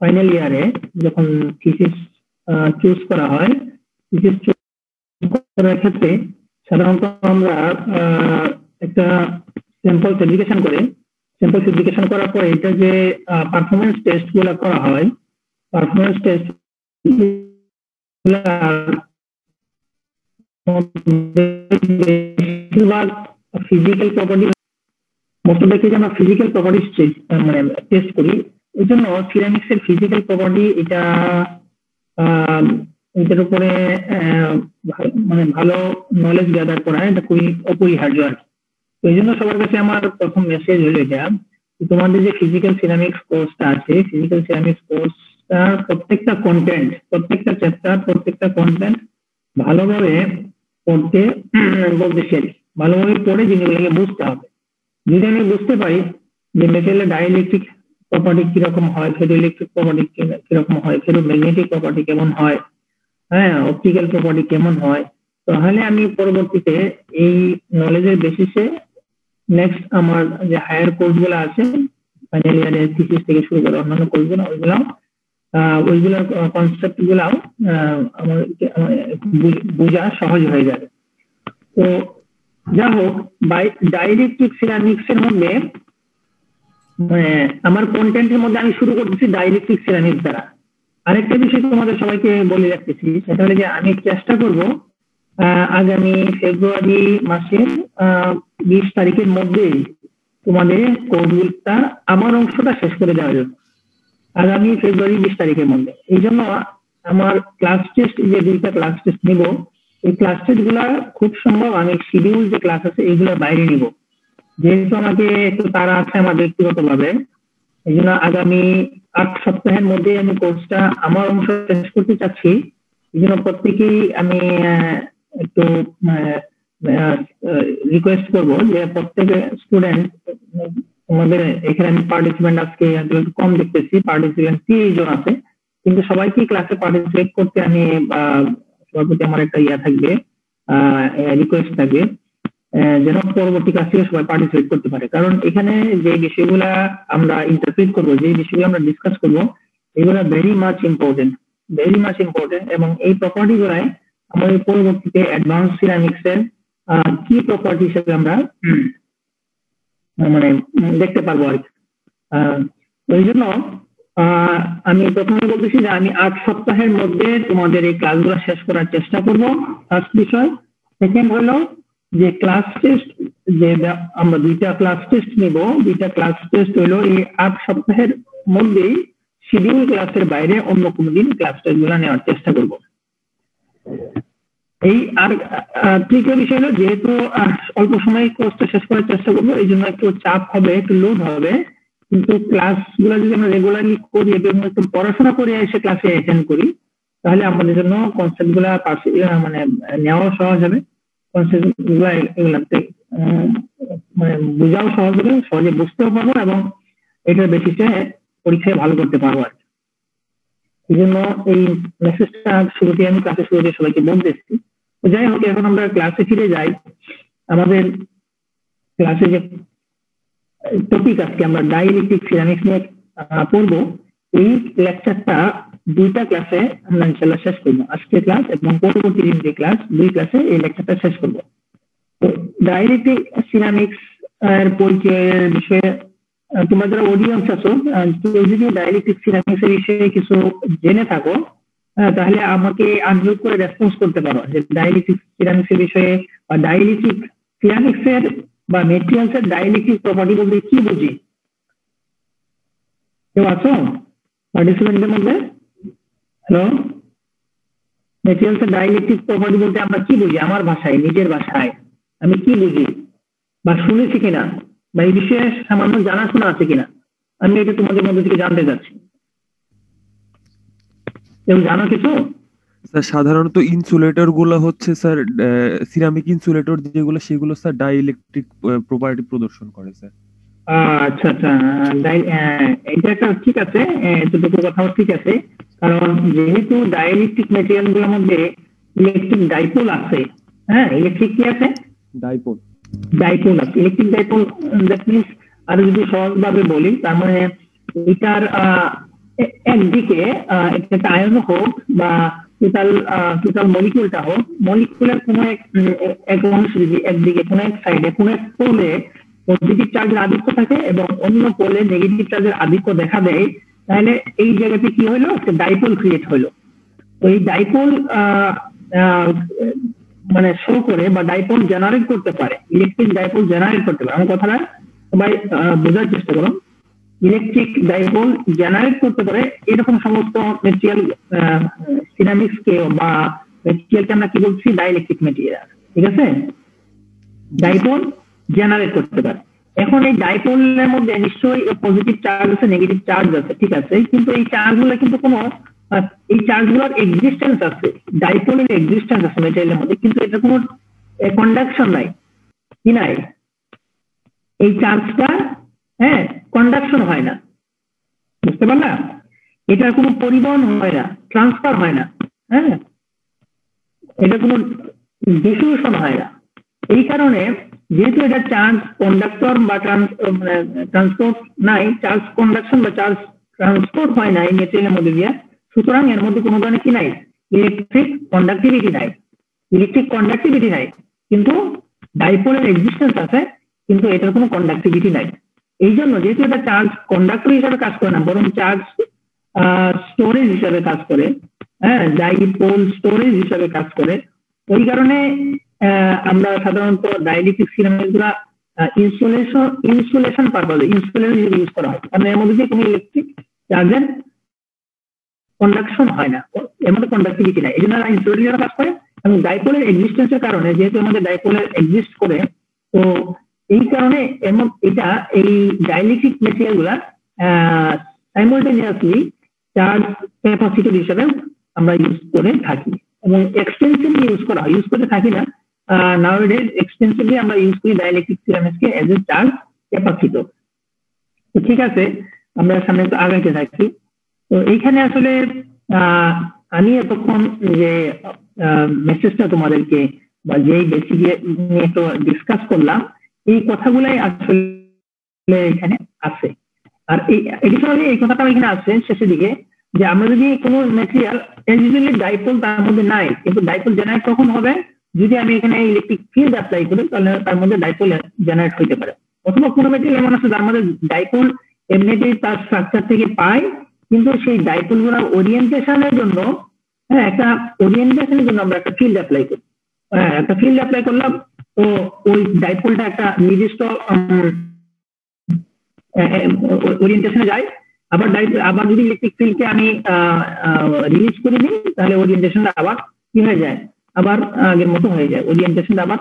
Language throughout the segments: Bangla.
ফাইনাল ইয়ারে যখন থিসিস চুজ করা হয়, থিসিস চুজ করার ক্ষেত্রে সাধারণত আমরা একটা স্যাম্পল ফেব্রিকেশন করে, স্যাম্পল ফেব্রিকেশন করার পরে এটা যে পারফরমেন্স টেস্ট গুলো করা হয়, পারফরমেন্স টেস্ট বেশিরভাগ physical property, most of the case আমরা ফিজিক্যাল প্রপার্টি মানে টেস্ট করি। এই জন্য সিরামিক্স এর ফিজিক্যাল প্রপার্টি এটার উপরে মানে ভালো নলেজ গ্যাদার করা এটা খুবই অপরিহার্য আর কি। তো এই জন্য সবার কাছে আমার প্রথম মেসেজ হলো এটা, তোমাদের যে ফিজিক্যাল সিরামিক্স কোর্সটা আছে, ফিজিক্যাল সিরামিক্স কোর্সটা প্রত্যেকটা কন্টেন্ট, প্রত্যেকটা চ্যাপ্টার, প্রত্যেকটা কন্টেন্ট ভালোভাবে পড়তে বলতেছি আর কি। ভালোভাবে পড়ে জিনিসগুলোকে বুঝতে হবে। যদি আমি বুঝতে পারি যে মেটেরিয়ালের ডাইইলেকট্রিক প্রপার্টি কিরকম হয়, ফেরোইলেকট্রিক প্রপার্টি কিরকম হয়, ফেরোম্যাগনেটিক প্রপার্টি কেমন হয়, হ্যাঁ, অপটিক্যাল প্রপার্টি কেমন হয়, তাহলে আমি পরবর্তীতে এই নলেজের বেসিসে নেক্সট আমার যে হায়ার কোর্স গুলো আছে, ফাইনাল ইয়ারের থিসিস থেকে শুরু করে অন্যান্য কোর্স গুলো, ওইগুলোর কনসেপ্ট গুলাও আমার বোঝা সহজ হয়ে যাবে। তো যা হোক, ডাইইলেকট্রিক সিরামিক্স এর মধ্যে আমার কন্টেন্টের মধ্যে আমি শুরু করতেছি ডাইইলেকট্রিক সিরামিক্স দ্বারা। আরেকটা বিষয় তোমাদের সবাইকে বলে রাখতেছি, সেটা হলো যে আমি চেষ্টা করব আগামী ফেব্রুয়ারি মাসের 20 তারিখের মধ্যেই তোমাদের কোর্সগুলোটা আমার অংশটা শেষ করে দেওয়ার জন্য, আগামী ফেব্রুয়ারি 20 তারিখের মধ্যে। এই জন্য আমার ক্লাস টেস্ট, যে 2টা ক্লাস টেস্ট নিব, এই ক্লাস টেস্ট গুলা খুব সম্ভব আমি শিডিউল যে ক্লাস আছে এইগুলোর বাইরে নিব, যেহেতু আমাকে একটু তাড়া আছে আমার ব্যক্তিগত ভাবে। এই জন্য আগামী 8 সপ্তাহের মধ্যে আমি কোর্সটা আমার অংশ শেষ করতে চাচ্ছি। এই জন্য প্রত্যেকেই আমি একটু রিকোয়েস্ট করবো যে প্রত্যেক স্টুডেন্ট, আমাদের এখানে আমি পার্টিসিপেন্ট আজকে কম দেখতেছি, পার্টিসিপেন্ট 30 জন আছে, কিন্তু সবাইকে ক্লাসে পার্টিসিপেট করতে আমি সবার প্রতি আমার একটা থাকবে, রিকোয়েস্ট থাকবে যেন পরবর্তী ক্লাস থেকে সবাই পার্টিসিপেট করতে পারে। কারণ এখানে যে বিষয়গুলা আমরা ইন্টারপ্রিট করবো, যে বিষয়গুলো আমরা ডিসকাস করবো, এগুলো very much important, very much important. এবং এই প্রপার্টি গুলাই আমাদের পরবর্তীতে অ্যাডভান্স সিরামিক্স এর কি প্রপার্টি হিসেবে আমরা মানে দেখতে পারবো আর কি। ওই জন্য আমি প্রথমে বলতেছি যে আমি 8 সপ্তাহের মধ্যে তোমাদের এই ক্লাসগুলো শেষ করার চেষ্টা করব, ফার্স্ট বিষয়। সেকেন্ড হলো যে ক্লাস টেস্ট, যে আমরা 2টা ক্লাস টেস্ট নিব, 2টা ক্লাস টেস্ট হলো এই 8 সপ্তাহের মধ্যেই শিডিউল ক্লাসের বাইরে অন্য কোনো দিন ক্লাস টেস্ট গুলো নেওয়ার চেষ্টা করব। এই আর তৃতীয় বিষয় হলো, যেহেতু অল্প সময় কোর্সটা শেষ করার চেষ্টা করবো, এই জন্য একটু চাপ হবে, একটু লোড হবে, কিন্তু ক্লাস গুলো যদি আমরা রেগুলারলি করি এবং একটু পড়াশোনা করে এসে ক্লাসে অ্যাটেন্ড করি, তাহলে আমাদের জন্য কনসেপ্ট গুলা মানে নেওয়াও সহজ হবে, কনসেপ্ট গুলা এগুলাতে মানে বোঝাও সহজ হবে, সহজে বুঝতেও পারবো এবং এটার বেসিসে পরীক্ষায় ভালো করতে পারবো আর কি। এই জন্য এই মেসেজটা শুরুতে আমি ক্লাসে শুরুতে সবাইকে বলতেছি। যাই হোক, এখন আমরা ক্লাসে ফিরে যাই। আমাদের ক্লাসে যে টপিক আজকে আমরা ডাইইলেকট্রিক সিরামিক্স নিয়ে পড়বো, এই লেকচারটা 2টা ক্লাসে আমরা ইনশাআল্লাহ শেষ করবো, আজকের ক্লাস এবং পরবর্তী দিন যে ক্লাস, 2 ক্লাসে এই লেকচারটা শেষ করবো। তো ডাইইলেকট্রিক সিরামিক্স এর পরিচয়ের বিষয়ে তোমরা যারা অডিয়েন্স আছো, কেউ যদি ডাইইলেকট্রিক সিরামিক্স এর বিষয়ে কিছু জেনে থাকো, তাহলে আমাকে আনমিউট করে রেসপন্স করতে পারো যে ডাইইলেকট্রিক সিরামিক্স এর বিষয়ে বা ডাইইলেকট্রিক সিরামিক্স এর বা মেটেরিয়ালস এর ডাইইলেকট্রিক প্রপার্টি বলতে কি বুঝি? কেউ আছো পার্টিসিপেন্টদের মধ্যে? হ্যালো, মেটেরিয়ালস এর ডাইইলেকট্রিক প্রপার্টি বলতে আমরা কি বুঝি? আমার ভাষায়, নিজের ভাষায় আমি কি বুঝি বা শুনেছি কিনা, বা এই বিষয়ে সামান্য জানাশোনা আছে কিনা, আমি এটা তোমাদের মধ্যে থেকে জানতে চাচ্ছি। কেউ জানো কিছু? স্যার সাধারণত ইনসুলেটর গুলো হচ্ছে স্যার সিরামিক ইনসুলেটর যেগুলো, সেগুলো স্যার ডাইইলেকট্রিক প্রপার্টি প্রদর্শন করে স্যার। আচ্ছা আচ্ছা, এটা একটা ঠিক আছে, এতটুকু কথাও ঠিক আছে। কারণ যেহেতু ডাইইলেকট্রিক ম্যাটেরিয়াল গুলোর মধ্যে ইলেকট্রিক ডাইপোল আছে, হ্যাঁ, ইলেকট্রিক কি আছে? ডাইপোল, ডাইপোল আছে, ইলেকট্রিক ডাইপোল। দ্যাট মিনস, আর যদি সহজভাবে বলি, তার মানে এটার একদিকে একটা আয়ন হোক বা টোটাল মলিকিউলটা হোক, মলিকিউলের কোনো এক অংশ যদি একদিকে কোনো এক সাইডে কোনো এক পোলে পজিটিভ চার্জের আধিক্য থাকে এবং অন্য পোলে নেগেটিভ চার্জের আধিক্য দেখা দেয়, তাহলে এই জায়গাতে কি হলো, একটা ডাইপোল ক্রিয়েট হলো। তো এই ডাইপোল মানে শো করে বা ডাইপোল জেনারেট করতে পারে, ইলেকট্রিক ডাইপোল জেনারেট করতে পারে। আমার কথাটা সবাই বোঝার চেষ্টা করুন। ইলেকট্রিক ডাইপোল জেনারেট করতে পারে এরকম সমস্ত মেটেরিয়াল, সিরামিক্স কে বা মেটেরিয়ালকে আমরা কি বলছি, ডাইইলেকট্রিক মেটেরিয়াল, ঠিক আছে? ডাইপোল জেনারেট করতে পারে। এখন এই ডাইপোলের মধ্যে নিশ্চয়ই পজিটিভ চার্জ আছে, নেগেটিভ চার্জ আছে, ঠিক আছে, কিন্তু এই চার্জগুলো কিন্তু কোনো এই চার্জগুলোর এক্সিস্টেন্স আছে, ডাইপোলের এক্সিস্টেন্স আছে মেটেরিয়ালের মধ্যে, কিন্তু এটা কোনো কন্ডাকশন নাই, কি নাই, এই চার্জটা কন্ডাকশন হয় না, বুঝতে পারলা? এটার কোনো পরিবহন হয় না, ট্রান্সফার হয় না, এটা কোনো ডিফিউশন হয় না। এই কারণে যেহেতু এটা চার্জ কন্ডাক্টর বা ট্রান্সপোর্ট নাই, চার্জ কন্ডাকশন বা চার্জ ট্রান্সপোর্ট হয় না এই মেটেরিয়ালের মধ্যে দিয়ে, সুতরাং এর মধ্যে কোনো ধরনের কি নাই, ইলেকট্রিক কন্ডাক্টিভিটি নাই, কিন্তু ডাইপোলের এক্সিস্টেন্স আছে, কিন্তু এটার কোনো কন্ডাক্টিভিটি নাই। এই জন্য যেহেতু এটা চার্জ কন্ডাক্টর হিসাবে কাজ করে না, বরং চার্জ স্টোরেজ হিসাবে কাজ করে, ডাইপোল স্টোরেজ হিসাবে কাজ করে, ওই কারণে আমরা সাধারণত ডাইইলেকট্রিক সিরামিক গুলা ইনসুলেশন পারপাজে ইউজ করা হয়, কারণ এর মধ্যে দিয়ে কোনো ইলেকট্রিক চার্জের কন্ডাকশন হয় না, এর মধ্যে কন্ডাক্টিভিটি নাই, এই জন্য ইনসুলেটর হিসাবে কাজ করে। এবং ডাইপোলের এক্সিস্টেন্সের কারণে, যেহেতু আমাদের ডাইপোলের এক্সিস্ট করে, তো এই কারণে এটা এই ডাইইলেকট্রিক মেটেরিয়াল গুলা সাইমultaneously চার্জ ক্যাপাসিটর হিসেবে আমরা ইউজ করে থাকি এবং এক্সটেন্সিভলি ইউজ করে থাকি না, নাওয়াডেজ এক্সটেন্সিভলি আমরা ইউজ করি ডাইইলেকট্রিক সিরামিক্সকে এজ এ চার্জ ক্যাপাসিটর। তো ঠিক আছে, আমরা সামনে একটু আগাইতে থাকি। তো এইখানে আসলে আমি এতক্ষণ যে মেসেজটা তোমাদেরকে বা যেই বেসিক নিয়ে একটু ডিসকাস করলাম, এই কথাগুলাই আসলে এখানে আছে। আর এই এডিশনালি এই কথাটাও এখানে আছে শেষের দিকে, যে আমরা যদি কোনো ম্যাটেরিয়াল ইউজুয়ালি ডাইপোল তার মধ্যে নাই, কিন্তু ডাইপোল জেনারেট কখন হবে, যদি আমি এখানে ইলেকট্রিক ফিল্ড অ্যাপ্লাই করি, তাহলে তার মধ্যে ডাইপোল জেনারেট হইতে পারে। অথবা কোনো ম্যাটেরিয়াল এমন আছে যার মধ্যে ডাইপোল এমনিতেই তার স্ট্রাকচার থেকে পায়, কিন্তু সেই ডাইপোল গুলোর ওরিয়েন্টেশনের জন্য আমরা একটা ফিল্ড অ্যাপ্লাই করি। একটা ফিল্ড অ্যাপ্লাই করলাম, তো ওই ডাইপোলটা একটা নির্দিষ্ট ওরিয়েন্টেশনে যায়। আবার যদি ইলেকট্রিক ফিল্ডকে আমি রিলিজ করে দিই, তাহলে ওরিয়েন্টেশনটা আবার কি হয়ে যায়, আবার আগের মতো হয়ে যায়, ওরিয়েন্টেশনটা আবার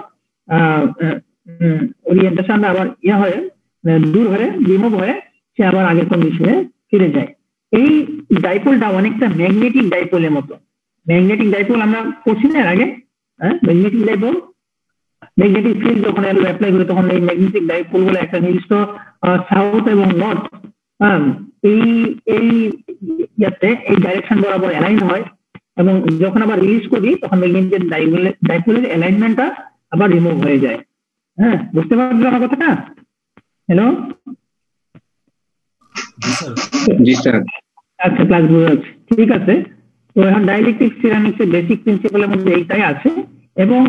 হয়ে দূর হয়ে রিমুভ হয়ে সে আবার আগের কন্ডিশনে ফিরে যায়। এই ডাইপোলটা অনেকটা ম্যাগনেটিক ডাইপোলের মতো। ম্যাগনেটিক ডাইপোল আমরা পড়ছি না আগে, ম্যাগনেটিক ডাইপোল, ম্যাগনেটিক ফিল্ড যখন অ্যাপ্লাই করি, তখন এই ম্যাগনেটিক ডাইপোল গুলো একটা নির্দিষ্ট সাউথ এবং নর্থ এই ডাইরেকশন বরাবর অ্যালাইন হয়, এবং যখন আবার রিলিজ করি তখন ম্যাগনেটিক ডাইপোলের অ্যালাইনমেন্টটা আবার রিমুভ হয়ে যায়। বুঝতে পারছো আমার কথাটা? হ্যালো, জি স্যার। আচ্ছা, ক্লাস বুঝা যাচ্ছে, ঠিক আছে। তো এখন ডাইইলেকট্রিক সিরামিক্স এর বেসিক প্রিন্সিপালের মধ্যে এইটাই আছে। এবং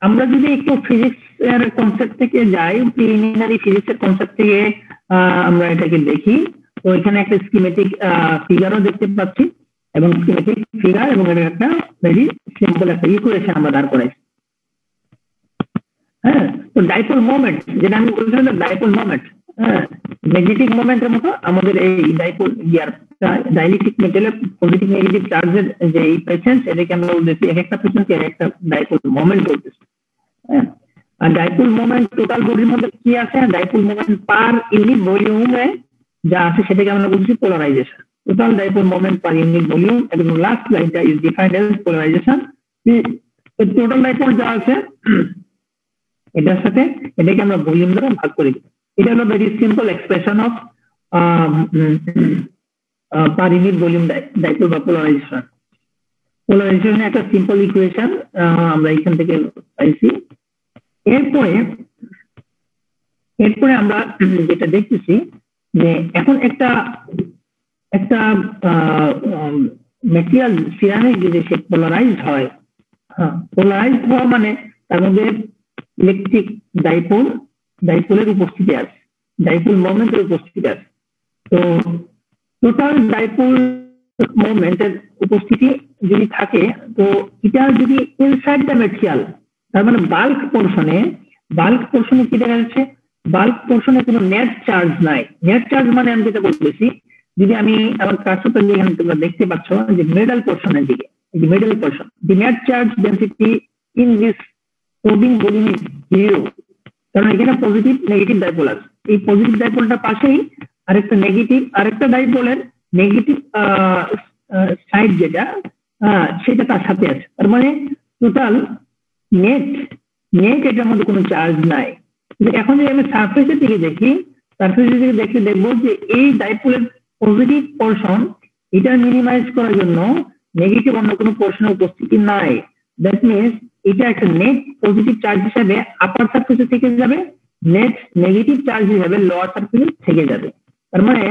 আমরা যদি একটু ফিজিক্স এর কনসেপ্ট থেকে যাই, প্রিলিমিনারি ফিজিক্স এর কনসেপ্ট থেকে আমরা এটাকে দেখি, তো এখানে একটা স্কিমেটিক ফিগারও দেখতে পাচ্ছি, এবং স্কিমেটিক ফিগার এবং এটা একটা ভেরি সিম্পল একটা ইকুয়েশন আমরা দাঁড় করাইছি। তো ডাইপোল মোমেন্ট, যেটা আমি বলছিলাম ডাইপোল মোমেন্ট, ম্যাগনেটিক মোমেন্টের মতো আমাদের এই ডাইপোল ডাইইলেকট্রিক মেটেরিয়ালের পজিটিভ নেগেটিভ চার্জের যে এই প্রেসেন্স, এটাকে আমরা বলতেছি এক একটা প্রেসেন্স এর একটা ডাইপোল মোমেন্ট বলতেছি। আর ডাইপোল মোমেন্ট টোটাল বডির মধ্যে কি আছে, ডাইপোল মোমেন্ট পার ইউনিট ভলিউমে যা আছে সেটাকে আমরা বলছি polarization. Total dipole moment per unit volume, এবং লাস্ট লাইনটা is defined as polarization. Total dipole যা আছে এটার সাথে এটাকে আমরা ভলিউম দ্বারা ভাগ করে দিই। এটা হলো very simple expression of per unit volume dipole বা পোলারাইজেশন। পোলারাইজেশন একটা সিম্পল ইকুয়েশন আমরা এখান থেকে পাইছি। এরপরে আমরা যেটা দেখতেছি, যে এখন একটা মেটেরিয়াল সিরামিক যদি সে পোলারাইজড হয়, হ্যাঁ পোলারাইজড হওয়া মানে তার মধ্যে ইলেকট্রিক ডাইপোলের উপস্থিতি আছে, ডাইপোল মোমেন্টের উপস্থিতি আছে। তো টোটাল ডাইপোল মোমেন্টের উপস্থিতি যদি থাকে, তো এটা যদি ইনসাইড দ্য মেটেরিয়াল, তার মানে বাল্ক পোর্শনে কি দেখা যাচ্ছে, বাল্ক পোর্শনে কোনো নেট চার্জ নাই। নেট চার্জ মানে আমি যেটা বলতেছি, যদি আমি আমার কার্সরটা যেখানে তোমরা দেখতে পাচ্ছ যে মিডল পোর্শনের দিকে, এই যে middle portion, the net charge density in this probing volume is 0, কারণ এখানে পজিটিভ নেগেটিভ ডাইপোল আছে। এই পজিটিভ ডাইপোলটা পাশেই আরেকটা ডাইপোলের নেগেটিভ সাইড যেটা সেটা তার সাথে আছে। তার মানে টোটাল নেট এটার মধ্যে কোনো চার্জ নাই। এখন যদি আমি সারফেসের দিকে দেখি, দেখবো যে এই ডাইপোলের পজিটিভ পোর্শন এটা মিনিমাইজ করার জন্য নেগেটিভ অন্য কোনো পোর্শনের উপস্থিতি নাই। দ্যাট মিনস এটা একটা নেট পজিটিভ চার্জ হিসাবে আপার সারফেসে থেকে যাবে, নেট নেগেটিভ চার্জ হিসাবে লোয়ার সারফেসে থেকে যাবে। তার মানে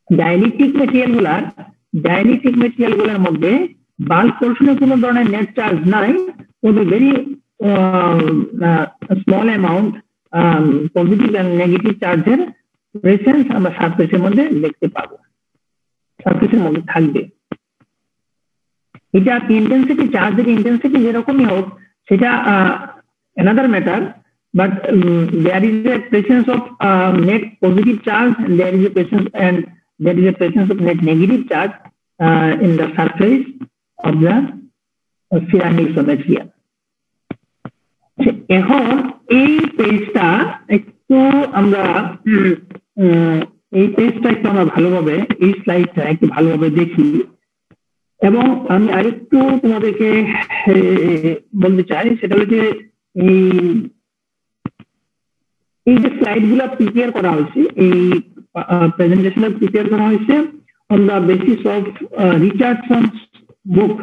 ডাইলেকট্রিক মেটেরিয়াল গুলার মধ্যে বাল্ক পোর্শনে কোনো ধরনের নেট চার্জ নাই, তবে very small amount positive and negative চার্জের প্রেজেন্স আমরা সারফেসের মধ্যে দেখতে পাবো, সারফেসের মধ্যে থাকবে। এটা ইন্টেন্সিটি, চার্জের ইন্টেন্সিটি যেরকমই হোক সেটা another matter, but there is a presence of net positive charge and there is a presence of net negative charge in the surface of the ceramics or material. এখন এই পেজটা একটু আমরা ভালোভাবে, এই স্লাইডটা একটু ভালোভাবে দেখি, এবং আমি আরেকটু তোমাদেরকে বলতে চাই, সেটা হচ্ছে এই যে স্লাইড গুলা প্রিপেয়ার করা হয়েছে, এই প্রেজেন্টেশন প্রিপেয়ার করা হয়েছে on the basis of Richardson book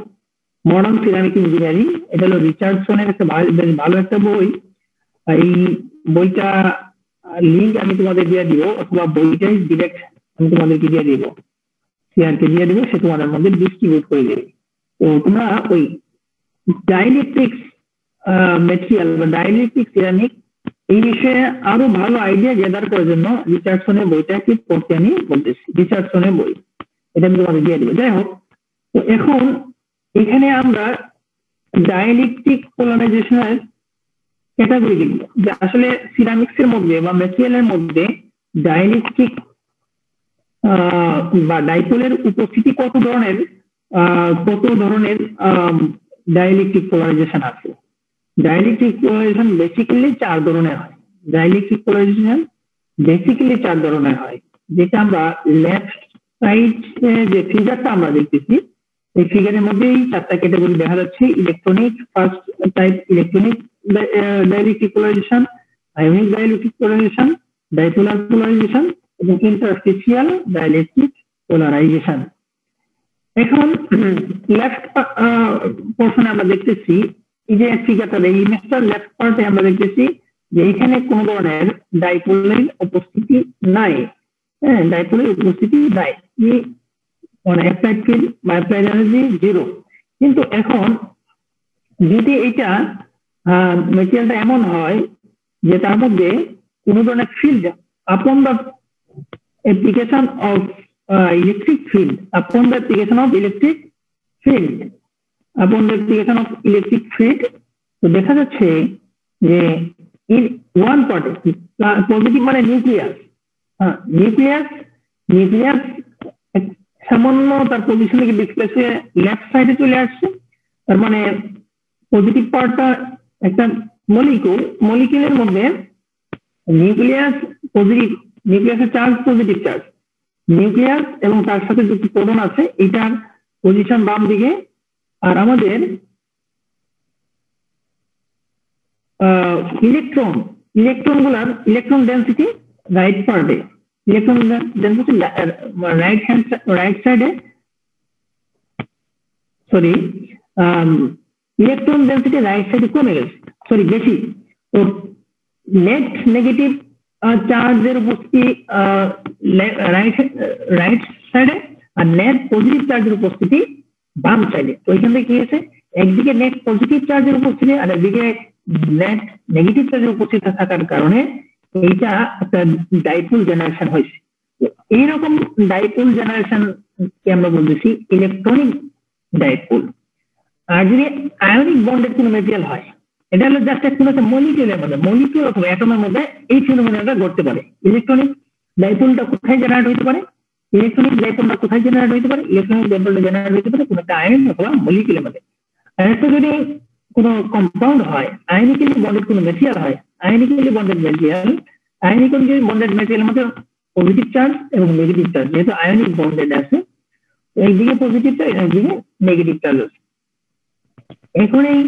modern ceramic engineering. এটা হলো রিচার্ডসনের একটা ভালো একটা বই। এই বইটা লিঙ্ক আমি তোমাদের দিয়ে দিব, অথবা বইটাই ডিরেক্ট আমি তোমাদেরকে দিয়ে দিব, শেয়ারকে দিয়ে দিব, সে তোমাদের মধ্যে ডিস্ট্রিবিউট করে দেবে। তো তোমরা ওই ডাইলেকট্রিক মেটেরিয়াল বা ডাইলেকট্রিক সিরামিক এই বিষয়ে আরো ভালো আইডিয়া গ্যাদার করার জন্য রিচার্ডসনের বইটা কি পড়তে আমি বলতেছি, রিচার্ডসনের বই, এটা আমি তোমাদের দিয়ে দিব। যাই হোক, তো এখন এখানে আমরা ডাইলেকট্রিক পোলারাইজেশনের ক্যাটাগরি লিখবো, যে আসলে সিরামিক্স এর মধ্যে বা মেটেরিয়ালের মধ্যে ডাইলেকট্রিক বা ডাইপোলের উপস্থিতি কত ধরনের ডাইলেকট্রিক পোলারাইজেশন আছে। ডাইলেকট্রিক পোলারাইজেশন বেসিক্যালি 4 ধরনের হয়। ডাইলেকট্রিক পোলারাইজেশন বেসিক্যালি 4 ধরনের হয়, যেটা আমরা লেফট সাইড যে ফিগারটা আমরা দেখতেছি, এই ফিগারের মধ্যে এই 4টা ক্যাটাগরি দেখা যাচ্ছে। Electronic, first type electronic dielectric polarization, ionic dielectric polarization, dipolar polarization এবং ইন্টারফেসিয়াল ডাইলেকট্রিক পোলারাইজেশন। এখন লেফট পোর্শনে আমরা দেখতেছি, এই যে ফিগারটা, এই ইমেজটার লেফট পার্টে আমরা দেখতেছি যে এখানে কোন ধরনের ডাইপোলের উপস্থিতি নাই। হ্যাঁ, ডাইপোলের উপস্থিতি নাই, মানে অ্যাপ্লাইড ফিল্ড বা অ্যাপ্লাইড এনার্জি 0। কিন্তু এখন যদি এটা মেটেরিয়ালটা এমন হয় যে তার মধ্যে কোন ধরনের field upon the application of electric field, upon the application of electric field, তো দেখা যাচ্ছে যে in one part পজিটিভ মানে নিউক্লিয়াস, নিউক্লিয়াস সামান্য তার পজিশন থেকে ডিসপ্লেস হয়ে লেফট সাইডে চলে আসছে। তার মানে পজিটিভ পার্টটা একটা মলিকিউলের মধ্যে নিউক্লিয়াস পজিটিভ, নিউক্লিয়াসের চার্জ পজিটিভ চার্জ, নিউক্লিয়াস এবং তার সাথে যে প্রোটন আছে এটার পজিশন বাম দিকে, আর আমাদের ইলেকট্রনগুলার ইলেকট্রন ডেনসিটি রাইট পার্টে, ইলেকট্রন ডেনসিটি রাইট সাইডে, সরি ইলেকট্রন ডেনসিটি রাইট সাইডে কমে গেছে, বেশি। তো নেট নেগেটিভ চার্জের উপস্থিতি রাইট সাইডে, আর নেট পজিটিভ চার্জের উপস্থিতি বাম সাইডে। তো এখান থেকে কি হয়েছে, একদিকে নেট পজিটিভ চার্জের উপস্থিতি আর একদিকে নেট নেগেটিভ চার্জের উপস্থিতি থাকার কারণে এইটা একটা ডাইপোল জেনারেশন হয়েছে। এইরকম ডাইপোল জেনারেশন কে আমরা বলতেছি ইলেকট্রনিক ডাইপোল। আর যদি আয়নিক বন্ডের কোনো মেটেরিয়াল হয়, এটা হলো জাস্ট একটা মলিকিউলের মধ্যে, মলিকিউল অথবা অ্যাটমের মধ্যে এই ফিনোমেনাটা ঘটতে পারে। ইলেকট্রনিক ডাইপোলটা কোথায় জেনারেট হতে পারে, ইলেকট্রনিক ডাইপোলটা কোথায় জেনারেট হতে পারে, ইলেকট্রনিক ডাইপোলটা জেনারেট হতে পারে কোনো একটা আয়ন অথবা মলিকিউলের মধ্যে। আর একটা যদি কোনো কম্পাউন্ড হয়, আয়নিক্যালি বন্ডেড কোনো মেটেরিয়াল হয়, আয়নিক্যালি বন্ডেড মেটেরিয়ালের মধ্যে পজিটিভ চার্জ এবং নেগেটিভ চার্জ, যেহেতু আয়নিক বন্ডেড আছে একদিকে পজিটিভ চার্জ একদিকে নেগেটিভ চার্জ আছে। এখন এই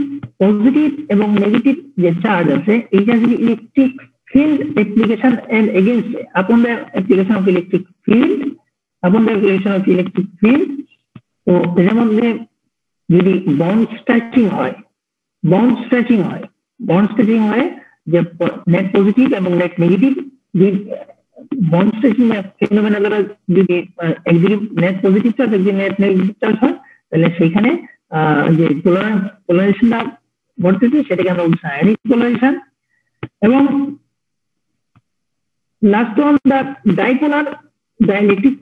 পজিটিভ এবং নেগেটিভ যে চার্জ আছে এইটা যদি electric field application and against upon the application of electric field, তো এর মধ্যে যদি বন্ড স্ট্রেচিং হয় যে নেট পজিটিভ এবং নেট নেগেটিভ, যে বন্ড স্ট্রেচিং ফিনোমেনা দ্বারা যদি একদিকে নেট পজিটিভ চার্জ একদিকে নেট নেগেটিভ চার্জ হয়, তাহলে সেখানে যে পোলারাইজেশনটা ঘটতেছে সেটাকে আমরা বলছি আয়নিক পোলারাইজেশন। এবং লাস্ট ওয়ান দা ডাইপোলার ডাইইলেকট্রিক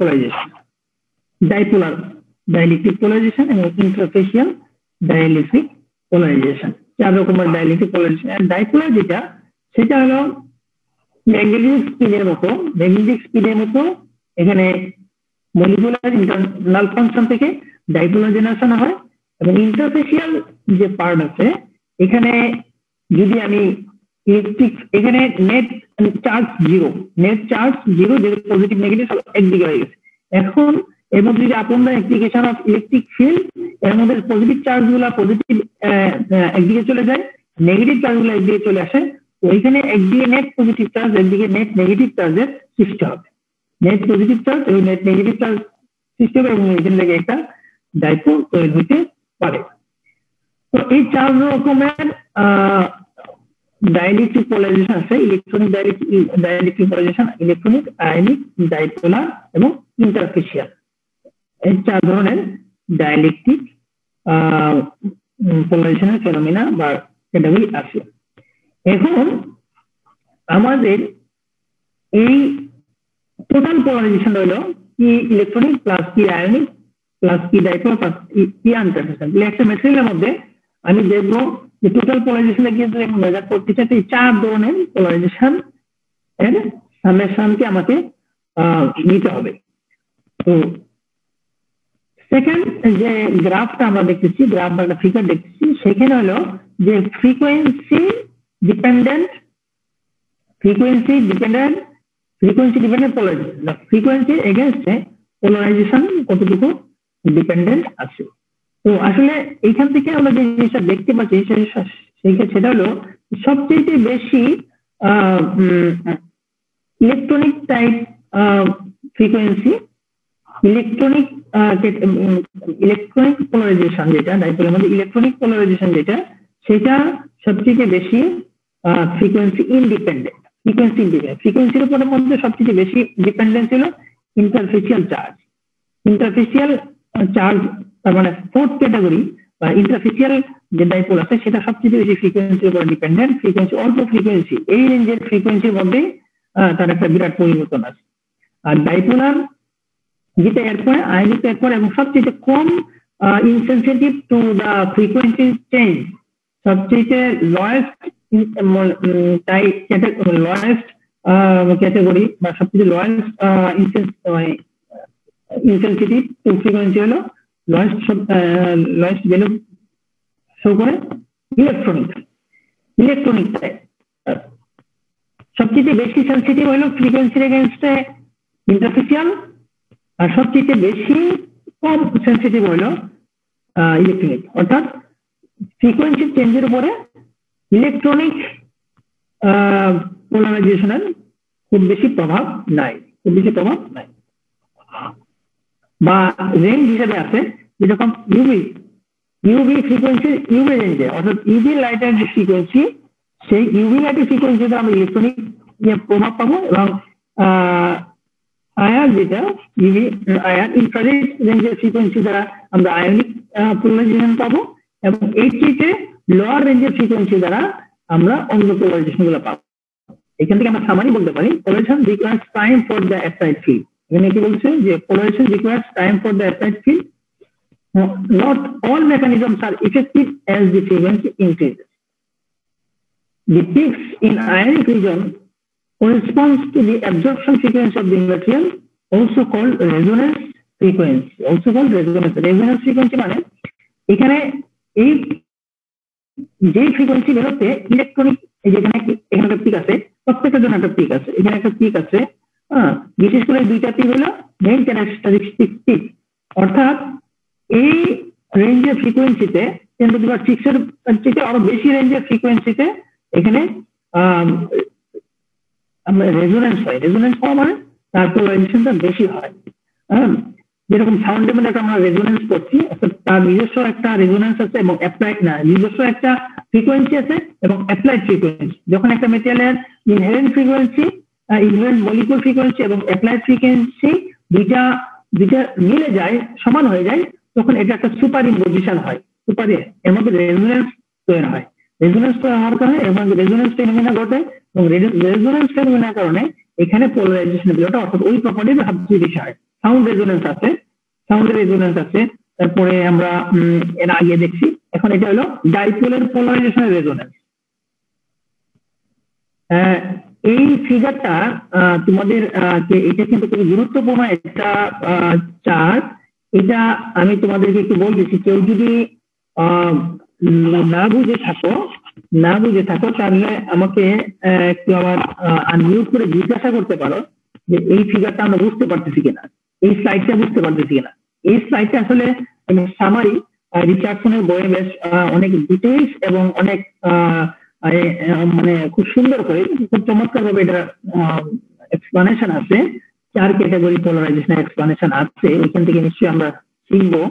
পোলারাইজেশন এবং ইন্টারফেসিয়াল ডাইইলেকট্রিক পোলারাইজেশন। 4 রকমের ডাইইলেকট্রিক পোলারাইজেশন। ডাইপোলার যেটা সেটা হলো ম্যাগনেটিক স্পিডের মতো এখানে মলিকুলার ইন্টারনাল ফাংশন থেকে ডাইপোলার জেনারেশন হয়। এবং ইন্টারফেসিয়াল যে পার্ট আছে এখানে যদি আমি ইলেকট্রিক, এখানে নেট চার্জ জিরো যে পজিটিভ নেগেটিভ সব একদিকে হয়ে গেছে। এখন এর মধ্যে যদি আপন দা অ্যাপ্লিকেশন অফ ইলেকট্রিক ফিল্ড, এর মধ্যে পজিটিভ চার্জ গুলা পজিটিভ একদিকে চলে যায়, নেগেটিভ চার্জ গুলো একদিকে চলে আসে। তো এখানে একদিকে নেট পজিটিভ চার্জ একদিকে নেট নেগেটিভ চার্জের সৃষ্টি হবে, নেট পজিটিভ চার্জ এবং নেট নেগেটিভ চার্জ সৃষ্টি হবে এবং এখান থেকে একটা ডাইপোল তৈরি হতে পারে। তো এই 4 রকমের ডাইইলেকট্রিক পোলারাইজেশন আছে, electronic dielectric polarization, electronic, ionic, dipolar এবং ইন্টারফেসিয়াল। এই 4 ধরনের ডাইইলেকট্রিক পোলারাইজেশনের ফেনোমেনা বা ক্যাটাগরি আছে। এখন আমাদের এই টোটাল পোলারাইজেশন হলো কি ইলেকট্রনিক প্লাস কি আয়নিক প্লাস কি ডাইপোলার প্লাস কি ইন্টারফেসিয়াল। একটা ম্যাটেরিয়ালের মধ্যে আমি দেখবো যে টোটাল পোলারাইজেশন কিন্তু মেজার করতে চাই, এই 4 ধরনের পোলারাইজেশন এর সামেশনকে আমাকে নিতে হবে। তো সেকেন্ড যে গ্রাফটা আমরা দেখতেছি, গ্রাফ বা একটা ফিগার দেখতেছি, সেখানে হলো যে ফ্রিকোয়েন্সি ডিপেন্ডেন্ট পোলারাইজেশন, ফ্রিকোয়েন্সি এগেইনস্টে পোলারাইজেশন কতটুকু ডিপেন্ডেন্ট আছে। তো আসলে এইখান থেকে আমরা যে জিনিসটা দেখতে পাচ্ছি সেটা হলো সবচেয়ে বেশি electronic type frequency, electronic polarisation যেটা ডাইপোলের মধ্যে ইলেকট্রনিক পোলারাইজেশন যেটা, সেটা সবচেয়ে বেশি ফ্রিকোয়েন্সি ইন্ডিপেন্ডেন্ট। ফ্রিকোয়েন্সির উপরের মধ্যে সবচেয়ে বেশি ডিপেন্ডেন্স ছিল ইন্টারফেসিয়াল চার্জ, তার মানে 4th ক্যাটাগরি বা ইন্টারফেসিয়াল যে ডাইপোল আছে সেটা সবচেয়ে বেশি ফ্রিকোয়েন্সির উপর ডিপেন্ডেন্ট। অল্প ফ্রিকোয়েন্সি, এই রেঞ্জের ফ্রিকোয়েন্সির মধ্যে তার একটা বিরাট পরিবর্তন আছে। আর ডাইপোলার যেটা এরপরে আয়নিক এরপরে এবং সবচেয়ে কম insensitive to the frequency change, সবচেয়ে লোয়েস্ট ক্যাটাগরি বা সবচেয়ে লোয়েস্ট ইনসেনসিটিভ টু ফ্রিকোয়েন্সি হলো লোয়েস্ট ভ্যালু শো করে ইলেকট্রনিক টাইপ। সবচেয়ে বেশি সেনসিটিভ হলো ফ্রিকোয়েন্সির এগেইনস্টে ইন্টারফেসিয়াল, আর সবচেয়ে বেশি কম সেনসিটিভ হলো ইলেকট্রনিক। অর্থাৎ ফ্রিকোয়েন্সি চেঞ্জের উপরে ইলেকট্রনিক পোলারাইজেশনের খুব বেশি প্রভাব নাই বা রেঞ্জ হিসেবে আছে। যেরকম ইউভি ফ্রিকোয়েন্সি ইউভি রেঞ্জে, অর্থাৎ ইউভি লাইটের যে ফ্রিকোয়েন্সি, সেই ইউভি লাইটের ফ্রিকোয়েন্সিতে আমরা ইলেকট্রনিক প্রভাব পাবো, এবং আয়ার যেটা আয়ার ইনফ্রারেড রেঞ্জের ফ্রিকোয়েন্সি দ্বারা আমরা আয়নিক পোলারাইজেশন পাবো, এবং এর চেয়ে লোয়ার রেঞ্জের ফ্রিকোয়েন্সি দ্বারা আমরা অন্য পোলারাইজেশন গুলো পাবো। এখান থেকে আমরা সামারি বলতে পারি polarisation requires time for the applied field. এখানে কি বলছে যে polarisation requires time for the applied field, not all mechanisms are effective as the frequency increases. The peaks in ionic region corresponds to the absorption frequency of the material, also called resonance frequency. Resonance frequency মানে এখানে এই যে ফ্রিকোয়েন্সি বেরোতে ইলেকট্রনিক, যেখানে এখানে একটা পিক আছে, প্রত্যেকটার জন্য একটা পিক আছে, এখানে একটা পিক আছে, বিশেষ করে দুইটা পিক হলো মেইন ক্যারেক্টারিস্টিক পিক, অর্থাৎ এই রেঞ্জের ফ্রিকোয়েন্সিতে 10⁶ এর থেকে আরো বেশি রেঞ্জের ফ্রিকোয়েন্সিতে এখানে রেজোনেন্স হয়। রেজোনেন্স হওয়া মানে তার পোলারাইজেশনটা বেশি হয়। যেরকম সাউন্ডের মধ্যে আমরা রেজোনেন্স করছি, তার নিজস্ব একটা রেজোনেন্স আছে এবং অ্যাপ্লাইড না, নিজস্ব একটা ফ্রিকোয়েন্সি আছে এবং অ্যাপ্লাইড ফ্রিকোয়েন্সি। যখন একটা মেটেরিয়ালের inherent frequency, inherent molecule frequency এবং অ্যাপ্লাইড ফ্রিকোয়েন্সি দুইটা মিলে যায়, সমান হয়ে যায়, তখন এটা একটা সুপার ইম্পোজিশন হয়। এর মধ্যে রেজোনেন্স তৈরি হয়। রেজোনেন্স হওয়ার কারণে এবং রেজোনেন্স ফেনোমেনা ঘটে, এবং রেজোনেন্স ফেনোমেনার কারণে এখানে পোলারাইজেশন বিলটা অর্থাৎ ওই প্রপার্টির সবচেয়ে বেশি হয়। সাউন্ডের রেজোনেন্স আছে, তারপরে আমরা এর আগে দেখছি। এখন এটা হলো ডাইপোলের পোলারাইজেশনের রেজোনেন্স। এই ফিগারটা তোমাদের এটা কিন্তু খুবই গুরুত্বপূর্ণ একটা চার্ট। এটা আমি তোমাদেরকে একটু বলতেছি, কেউ যদি না বুঝে থাকো তাহলে আমাকে একটু আবার আনমিউট করে জিজ্ঞাসা করতে পারো যে এই ফিগারটা আমরা বুঝতে পারতেছি কিনা, এই স্লাইডটা বুঝতে পারতেছি কিনা। এই স্লাইডটা আসলে সামারি রিচার্ডসনের বইয়ে বেশ অনেক ডিটেইলস এবং অনেক মানে খুব সুন্দর করে, খুব চমৎকার ভাবে এটা এক্সপ্লানেশন আছে। 4 ক্যাটাগরি পোলারাইজেশন এক্সপ্লানেশন আছে, এখান থেকে নিশ্চয়ই আমরা শিখবো।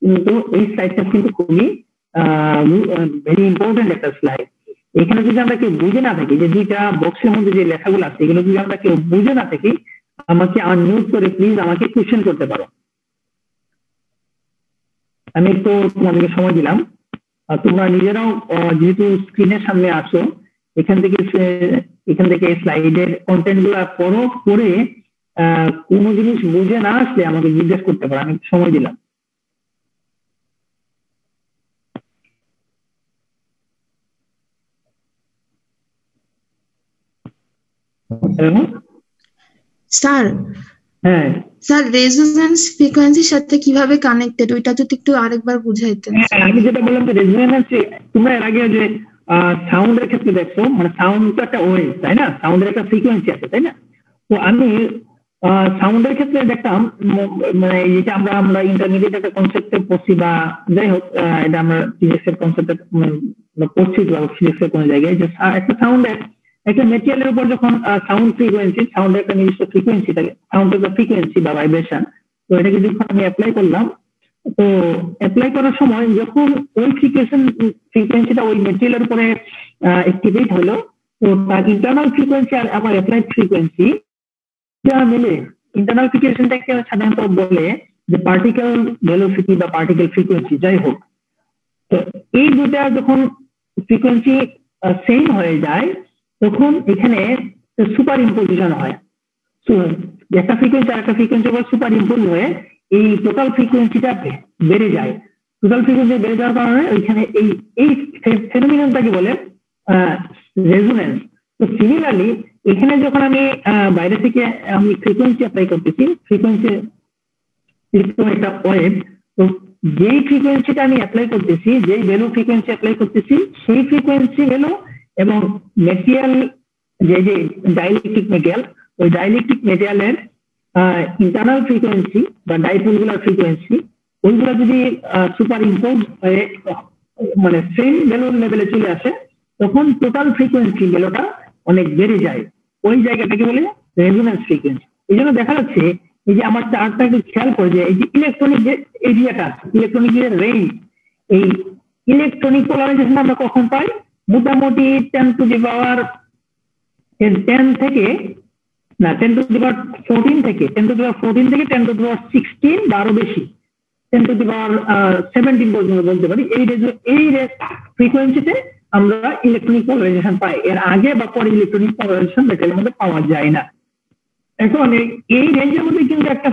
কিন্তু এই স্লাইডটা কিন্তু খুবই ভেরি ইম্পর্টেন্ট একটা স্লাইড। এখানে যদি আমরা কেউ বুঝে না থাকি, যে দুইটা বক্সের মধ্যে যে লেখাগুলো আছে এগুলো যদি আমরা কেউ বুঝে না থাকি, আমাকে আনমিউট করে প্লিজ আমাকে কোশ্চেন করতে পারো। আমি একটু তোমাদেরকে সময় দিলাম। তোমরা নিজেরাও যেহেতু স্ক্রিনের সামনে আসো, এখান থেকে স্লাইডের কন্টেন্ট গুলা পড়ে কোনো জিনিস বুঝে না আসলে আমাকে জিজ্ঞেস করতে পারো, আমি সময় দিলাম। স্যার, হ্যাঁ স্যার রেজোন্যান্স ফ্রিকোয়েন্সির সাথে কিভাবে কানেক্টেড, ওইটা যদি একটু আরেকবার বুঝাইতেন। আমি যেটা বললাম যে রেজোন্যান্স, তোমরা এর আগে যে সাউন্ডের ক্ষেত্রে দেখছো, মানে সাউন্ড তো একটা ওয়েভ, তাই না? সাউন্ডের একটা ফ্রিকোয়েন্সি আছে, তাই না? তো আমি সাউন্ডের ক্ষেত্রে দেখতাম, মানে যেটা আমরা ইন্টারমিডিয়েট একটা কনসেপ্টে পড়ছি, বা যাই হোক এটা আমরা ফিজিক্স এর কনসেপ্টে পড়ছি বা ফিজিক্স এর কোনো জায়গায়, যে একটা সাউন্ডের একটা মেটেরিয়ালের উপর যখন সাউন্ড ফ্রিকোয়েন্সি, সাউন্ডের একটা নির্দিষ্ট ফ্রিকোয়েন্সি থাকে, সাউন্ডের একটা ফ্রিকোয়েন্সি বা ভাইব্রেশন, তো এটাকে যখন আমি অ্যাপ্লাই করলাম, তো অ্যাপ্লাই করার সময় যখন ওই ফ্রিকোয়েন্সিটা ওই মেটেরিয়ালের উপরে অ্যাক্টিভেট হলো, তো তার ইন্টারনাল ফ্রিকোয়েন্সি আর আমার অ্যাপ্লাইড ফ্রিকোয়েন্সি যা মিলে, ইন্টারনাল ফ্রিকোয়েন্সিটাকে সাধারণত বলে যে পার্টিকেল ভেলোসিটি বা পার্টিকেল ফ্রিকোয়েন্সি, যাই হোক। তো এই দুটা যখন ফ্রিকোয়েন্সি সেম হয়ে যায়, তখন এখানে সুপার ইম্পোজিশন হয়। একটা ফ্রিকোয়েন্সি আর একটা ফ্রিকোয়েন্সি সুপার ইম্পোজ হয়ে এই টোটাল ফ্রিকোয়েন্সিটা বেড়ে যায়। টোটাল ফ্রিকোয়েন্সি বেড়ে যাওয়ার কারণে ওইখানে এই ফেনোমেননটাকে বলে রেজোনেন্স। তো সিমিলারলি এখানে যখন আমি বাইরে থেকে আমি ফ্রিকোয়েন্সি অ্যাপ্লাই করতেছি, ফ্রিকোয়েন্সি একটা ওয়েভ, তো যেই ফ্রিকোয়েন্সিটা আমি অ্যাপ্লাই করতেছি, যেই ভ্যালু ফ্রিকোয়েন্সি অ্যাপ্লাই করতেছি, সেই ফ্রিকোয়েন্সি ভ্যালু এবং মেটেরিয়াল, যে ডাইইলেকট্রিক মেটেরিয়াল, ওই ডাইইলেকট্রিক মেটেরিয়ালের ইন্টারনাল ফ্রিকোয়েন্সি বা ডাইপোলগুলার ফ্রিকোয়েন্সি, ওইগুলো যদি সুপার ইম্পোজ হয়ে মানে সেম ভ্যালু লেভেলে চলে আসে, তখন টোটাল ফ্রিকোয়েন্সি ভ্যালুটা অনেক বেড়ে যায়। ওই জায়গাটাকে বলে রেজোন্যান্স ফ্রিকোয়েন্সি। এই জন্য দেখা যাচ্ছে, এই যে আমার চার্টটা একটু খেয়াল করে, যে এই যে ইলেকট্রনিক যে এরিয়াটা, ইলেকট্রনিক যে রেঞ্জ, এই ইলেকট্রনিক পোলারাইজেশন আমরা কখন পাই? মোটামুটি 10⁻⁴ 10 থেকে না 10 টু দি পাওয়ার 14 থেকে 10 টু দি পাওয়ার 14 থেকে 10 টু দি পাওয়ার 16 বা আরো বেশি 10 টু দি পাওয়ার 17 পর্যন্ত বলতে পারি, এই ফ্রিকোয়েন্সিতে আমরা ইলেকট্রনিক পোলারাইজেশন পাই। এর আগে বা পরে ইলেকট্রনিক পোলারাইজেশন মেটালের মধ্যে পাওয়া যায় না। এখন এই রেঞ্জের মধ্যে কিন্তু একটা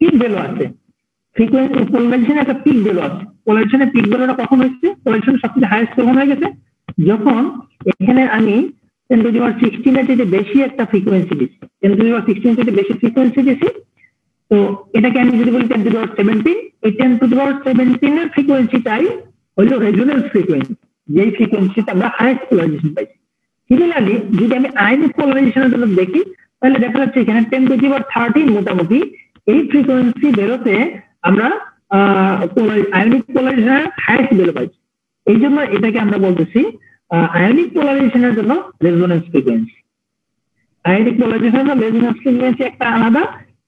পিক ভ্যালু আছে, ফ্রিকোয়েন্সি পোলারাইজেশনের একটা পিক ভ্যালু আছে। পোলারাইজেশনের পিক ভ্যালুটা কখন হচ্ছে? পোলারাইজেশন সবচেয়ে হাইয়েস্ট কখন হয়ে গেছে? যখন এখানে আমি 10 টু দি পাওয়ার 16 এর চেয়ে বেশি একটা ফ্রিকোয়েন্সি দিচ্ছি, 10 টু দি পাওয়ার 16 এর চেয়ে বেশি ফ্রিকোয়েন্সি দিচ্ছি। তো এটাকে আমি যদি বলি 10 টু দি পাওয়ার 17, এই 10 টু দি পাওয়ার 17 এর ফ্রিকোয়েন্সিটাই হলো রেজোনেন্স ফ্রিকোয়েন্সি, যেই ফ্রিকোয়েন্সিতে আমরা হাইয়েস্ট পোলারাইজেশন পাইছি। সিমিলারলি যদি আমি আয়নিক পোলারাইজেশনের জন্য দেখি, তাহলে দেখা যাচ্ছে এখানে 10 টু দি পাওয়ার 13 মোটামুটি এই ফ্রিকোয়েন্সি বেরোতে আমরা আয়নিক পোলারাইজেশনের হাইয়েস্ট ভ্যালু পাইছি। এই জন্য এটাকে আমরা বলতেছি আয়নিক পোলারাইজেশনের জন্য রেজোনেন্স ফ্রিকোয়েন্সি। আয়নিক পোলারাইজেশনের জন্য রেজোনেন্স ফ্রিকোয়েন্সি একটা আলাদা,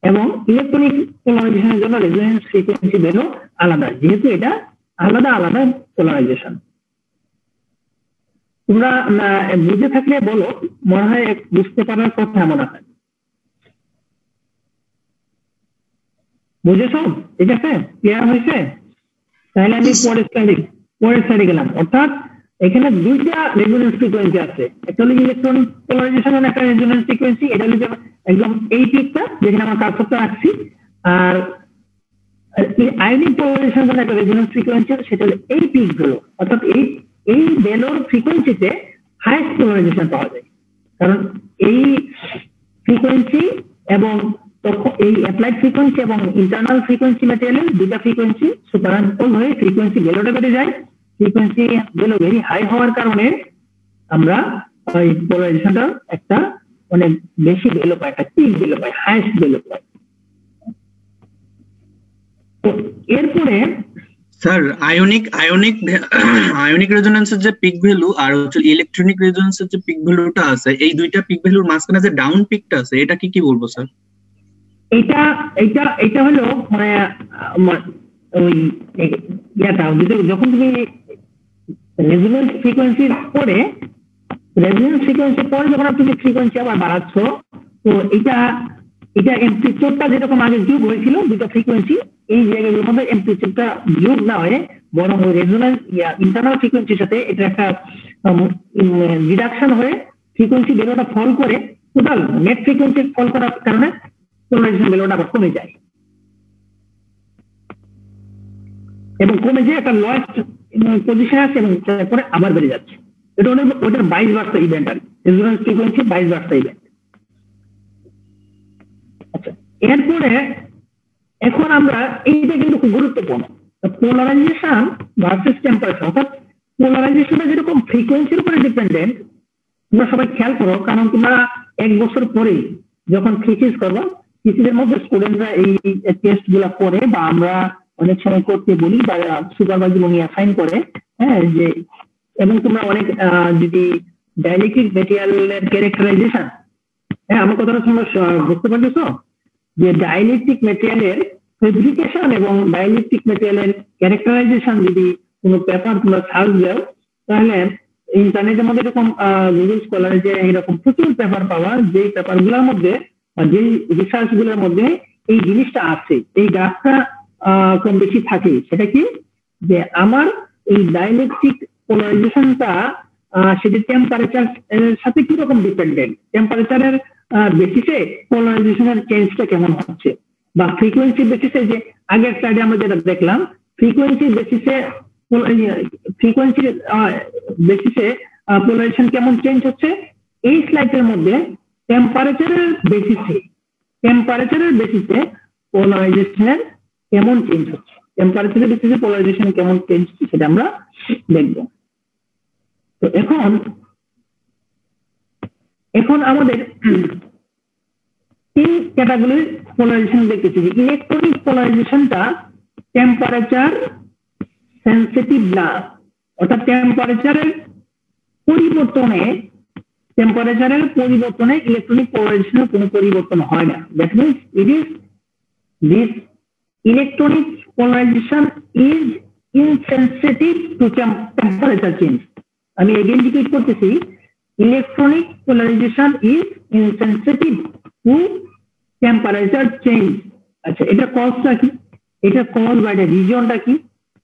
এবং ইলেকট্রনিক পোলারাইজেশনের জন্য রেজোনেন্স ফ্রিকোয়েন্সি ভ্যালু আলাদা, যেহেতু এটা আলাদা আলাদা পোলারাইজেশন। তোমরা বুঝে থাকলে বলো, মনে হয় বুঝতে পারার কথা মনে হয়। বুঝেছো? ঠিক আছে, ক্লিয়ার হয়েছে? তাহলে আমি পরের স্লাইডে গেলাম। অর্থাৎ এখানে দুইটা রেজোনেন্স ফ্রিকোয়েন্সি আছে, একটা হলো ইলেকট্রনিক পোলারাইজেশন, একটা রেজোনেন্স ফ্রিকোয়েন্সি। এটা হলো একদম এই পিকটা যেখানে আমরা কার্সরটা রাখছি, আর আয়নিক পোলারাইজেশনের জন্য একটা রেজোনেন্স ফ্রিকোয়েন্সি, সেটা হলো এই পিক ভ্যালু। অর্থাৎ এই ভ্যালুর ফ্রিকোয়েন্সিতে হাইয়েস্ট পোলারাইজেশন পাওয়া যায়, কারণ এই ফ্রিকোয়েন্সি এবং এই অ্যাপ্লাইড ফ্রিকোয়েন্সি এবং ইন্টারনাল ফ্রিকোয়েন্সি ম্যাটেরিয়ালের দুটা ফ্রিকোয়েন্সি সুপারইম্পোজ হয়ে ফ্রিকোয়েন্সি ভ্যালুটা বেড়ে যায়। ফ্রিকোয়েন্সি ভ্যালু ভেরি হাই হওয়ার কারণে আমরা এই পোলারাইজেশনটা একটা অনেক বেশি ভ্যালু পাই, একটা পিক ভ্যালু পাই, হাইয়েস্ট ভ্যালু পাই। তো এরপরে স্যার আয়নিক রেজোনেন্সের যে পিক ভ্যালু আর হচ্ছে ইলেকট্রনিক রেজোনেন্সের যে পিক ভ্যালুটা আছে, এই দুইটা পিক ভ্যালুর মাঝখানে যে ডাউন পিকটা আছে, এটা কি বলবো স্যার? এটা হলো মানে ওই যখন তুমি রেজোনেন্স ফ্রিকোয়েন্সির পরে যখন তুমি ফ্রিকোয়েন্সি আবার বাড়াচ্ছ, তো এটা এমপ্লিটিউডটা যেরকম আগে যোগ হয়েছিল দুটো ফ্রিকোয়েন্সি, এই জায়গাগুলোর মধ্যে এমপ্লিটিউডটা যোগ না হয়ে বরং ওই রেজোনেন্স ইন্টারনাল ফ্রিকোয়েন্সির সাথে এটা একটা রিডাকশন হয়ে ফ্রিকোয়েন্সি ভ্যালুটা ফল করে, টোটাল নেট ফ্রিকোয়েন্সি ফল করার কারণে পোলারাইজেশন ভ্যালুটা আবার কমে যায়, এবং কমে যে একটা লয়েস্ট পজিশনে আছে এবং তারপরে আবার বেড়ে যাচ্ছে। এটা হলো ওটার 22 ভার্সা ইভেন্ট, আর রেজোনেন্স ফ্রিকোয়েন্সি 22 ভার্সা ইভেন্ট। আচ্ছা, এরপরে এখন আমরা এইটা কিন্তু খুব গুরুত্বপূর্ণ, পোলারাইজেশন ভার্সেস টেম্পারেচার। অর্থাৎ পোলারাইজেশনটা যেরকম ফ্রিকোয়েন্সির উপরে ডিপেন্ডেন্ট, তোমরা সবাই খেয়াল করো, কারণ তোমরা 1 বছর পরেই যখন থিসিস করবো, থিসিসের মধ্যে স্টুডেন্টরা এই টেস্ট গুলা করে বা আমরা অনেক সময় করতে বলি বা সুপারভাইজার উনি অ্যাসাইন করে, হ্যাঁ, যে এবং তোমরা অনেক যদি ডাইলেকট্রিক ম্যাটেরিয়ালের ক্যারেক্টারাইজেশন, হ্যাঁ আমার কথাটা তোমরা বুঝতে পারছো, যে ডাইলেকট্রিক ম্যাটেরিয়ালের ফেব্রিকেশন এবং ডাইলেকট্রিক ম্যাটেরিয়ালের ক্যারেক্টারাইজেশন যদি কোনো পেপার তোমরা সার্চ দাও, তাহলে ইন্টারনেটের মধ্যে এরকম গুগল স্কলারে যে এরকম প্রচুর পেপার পাওয়া, যেই পেপার গুলোর মধ্যে যেই রিসার্চ গুলোর মধ্যে এই জিনিসটা আছে, এই গ্রাফটা কম বেশি থাকে। সেটা কি, যে আমার এই ডাইলেকট্রিক পোলারাইজেশনটা সেটা টেম্পারেচার সাথে কিরকম ডিপেন্ডেন্ট, টেম্পারেচারের বেসিসে পোলারাইজেশনের চেঞ্জটা কেমন হচ্ছে, বা ফ্রিকোয়েন্সি বেসিসে, যে আগের স্লাইডে আমরা যেটা দেখলাম ফ্রিকোয়েন্সি বেসিসে পোলারাইজেশন কেমন চেঞ্জ হচ্ছে, এই স্লাইডের মধ্যে টেম্পারেচারের বেসিসে পোলারাইজেশনের কেমন চেঞ্জ হচ্ছে, টেম্পারেচারের বেসিসে পোলারাইজেশন কেমন চেঞ্জ হচ্ছে সেটা আমরা দেখব। তো এখন আমাদের তিন ক্যাটাগরির পোলারাইজেশন দেখতেছি। যে ইলেকট্রনিক পোলারাইজেশনটা টেম্পারেচার সেন্সিটিভ না, অর্থাৎ টেম্পারেচারের পরিবর্তনে ইলেকট্রনিক পোলারাইজেশনের কোনো পরিবর্তন হয় না। That means this electronic polarization is insensitive to temperature change. আমি এগেইন রিপিট করতেছি, electronic polarization is insensitive to temperature change. আচ্ছা, এটা কজটা কি, এটা কজ বা এটা রিজনটা কি,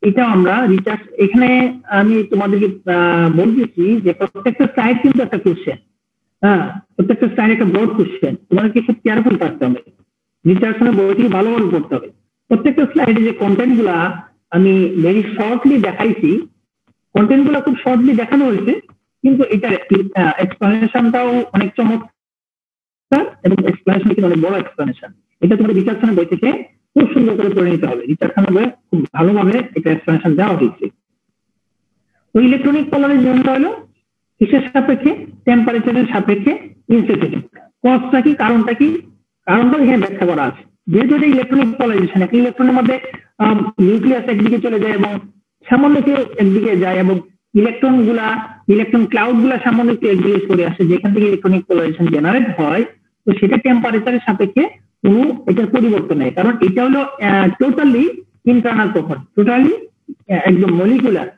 এটা আমরা রিসার্চ এখানে আমি তোমাদেরকে বলতেছি যে প্রত্যেকটা স্লাইড কিন্তু একটা কোশ্চেন। হ্যাঁ, প্রত্যেকটা স্লাইড একটা ব্রড কোশ্চেন, তোমাদেরকে খুব কেয়ারফুল থাকতে হবে, রিসার্চের বইটি ভালোভাবে পড়তে হবে। প্রত্যেকটা স্লাইডে যে কন্টেন্ট গুলা আমি ভেরি শর্টলি দেখাইছি, কন্টেন্ট গুলা খুব শর্টলি দেখানো হয়েছে, কিন্তু এটার এক্সপ্লেনেশনটাও অনেক চমৎকার এবং এক্সপ্লেনেশন কিন্তু অনেক বড় এক্সপ্লেনেশন। এটা তোমাদের রিসার্চের বই থেকে খুব সুন্দর করে পড়ে নিতে হবে, রিসার্চের বই খুব ভালোভাবে এটা এক্সপ্লেনেশন দেওয়া হয়েছে। তো ইলেকট্রনিক পোলারাইজেশনটা হলো কিসের সাপেক্ষে, টেম্পারেচারের সাপেক্ষে ইনসেন্সিটিভ। কজটা কি, কারণটা কি, কারণটা এখানে ব্যাখ্যা করা আছে। যেহেতু এটা ইলেকট্রনিক পোলারাইজেশন, একটা ইলেকট্রনের মধ্যে নিউক্লিয়াস একদিকে চলে যায় এবং সামান্য কেউ একদিকে যায়, এবং ইলেকট্রন ক্লাউড গুলা সামান্য একটু একদিকে সরে আসে, যেখান থেকে ইলেকট্রনিক পোলারাইজেশন জেনারেট হয়। তো সেটা টেম্পারেচারের সাপেক্ষে কোনো এটার পরিবর্তন নেই, কারণ এটা হলো টোটালি ইন্টারনাল প্রপার্টি, টোটালি একদম মলিকুলার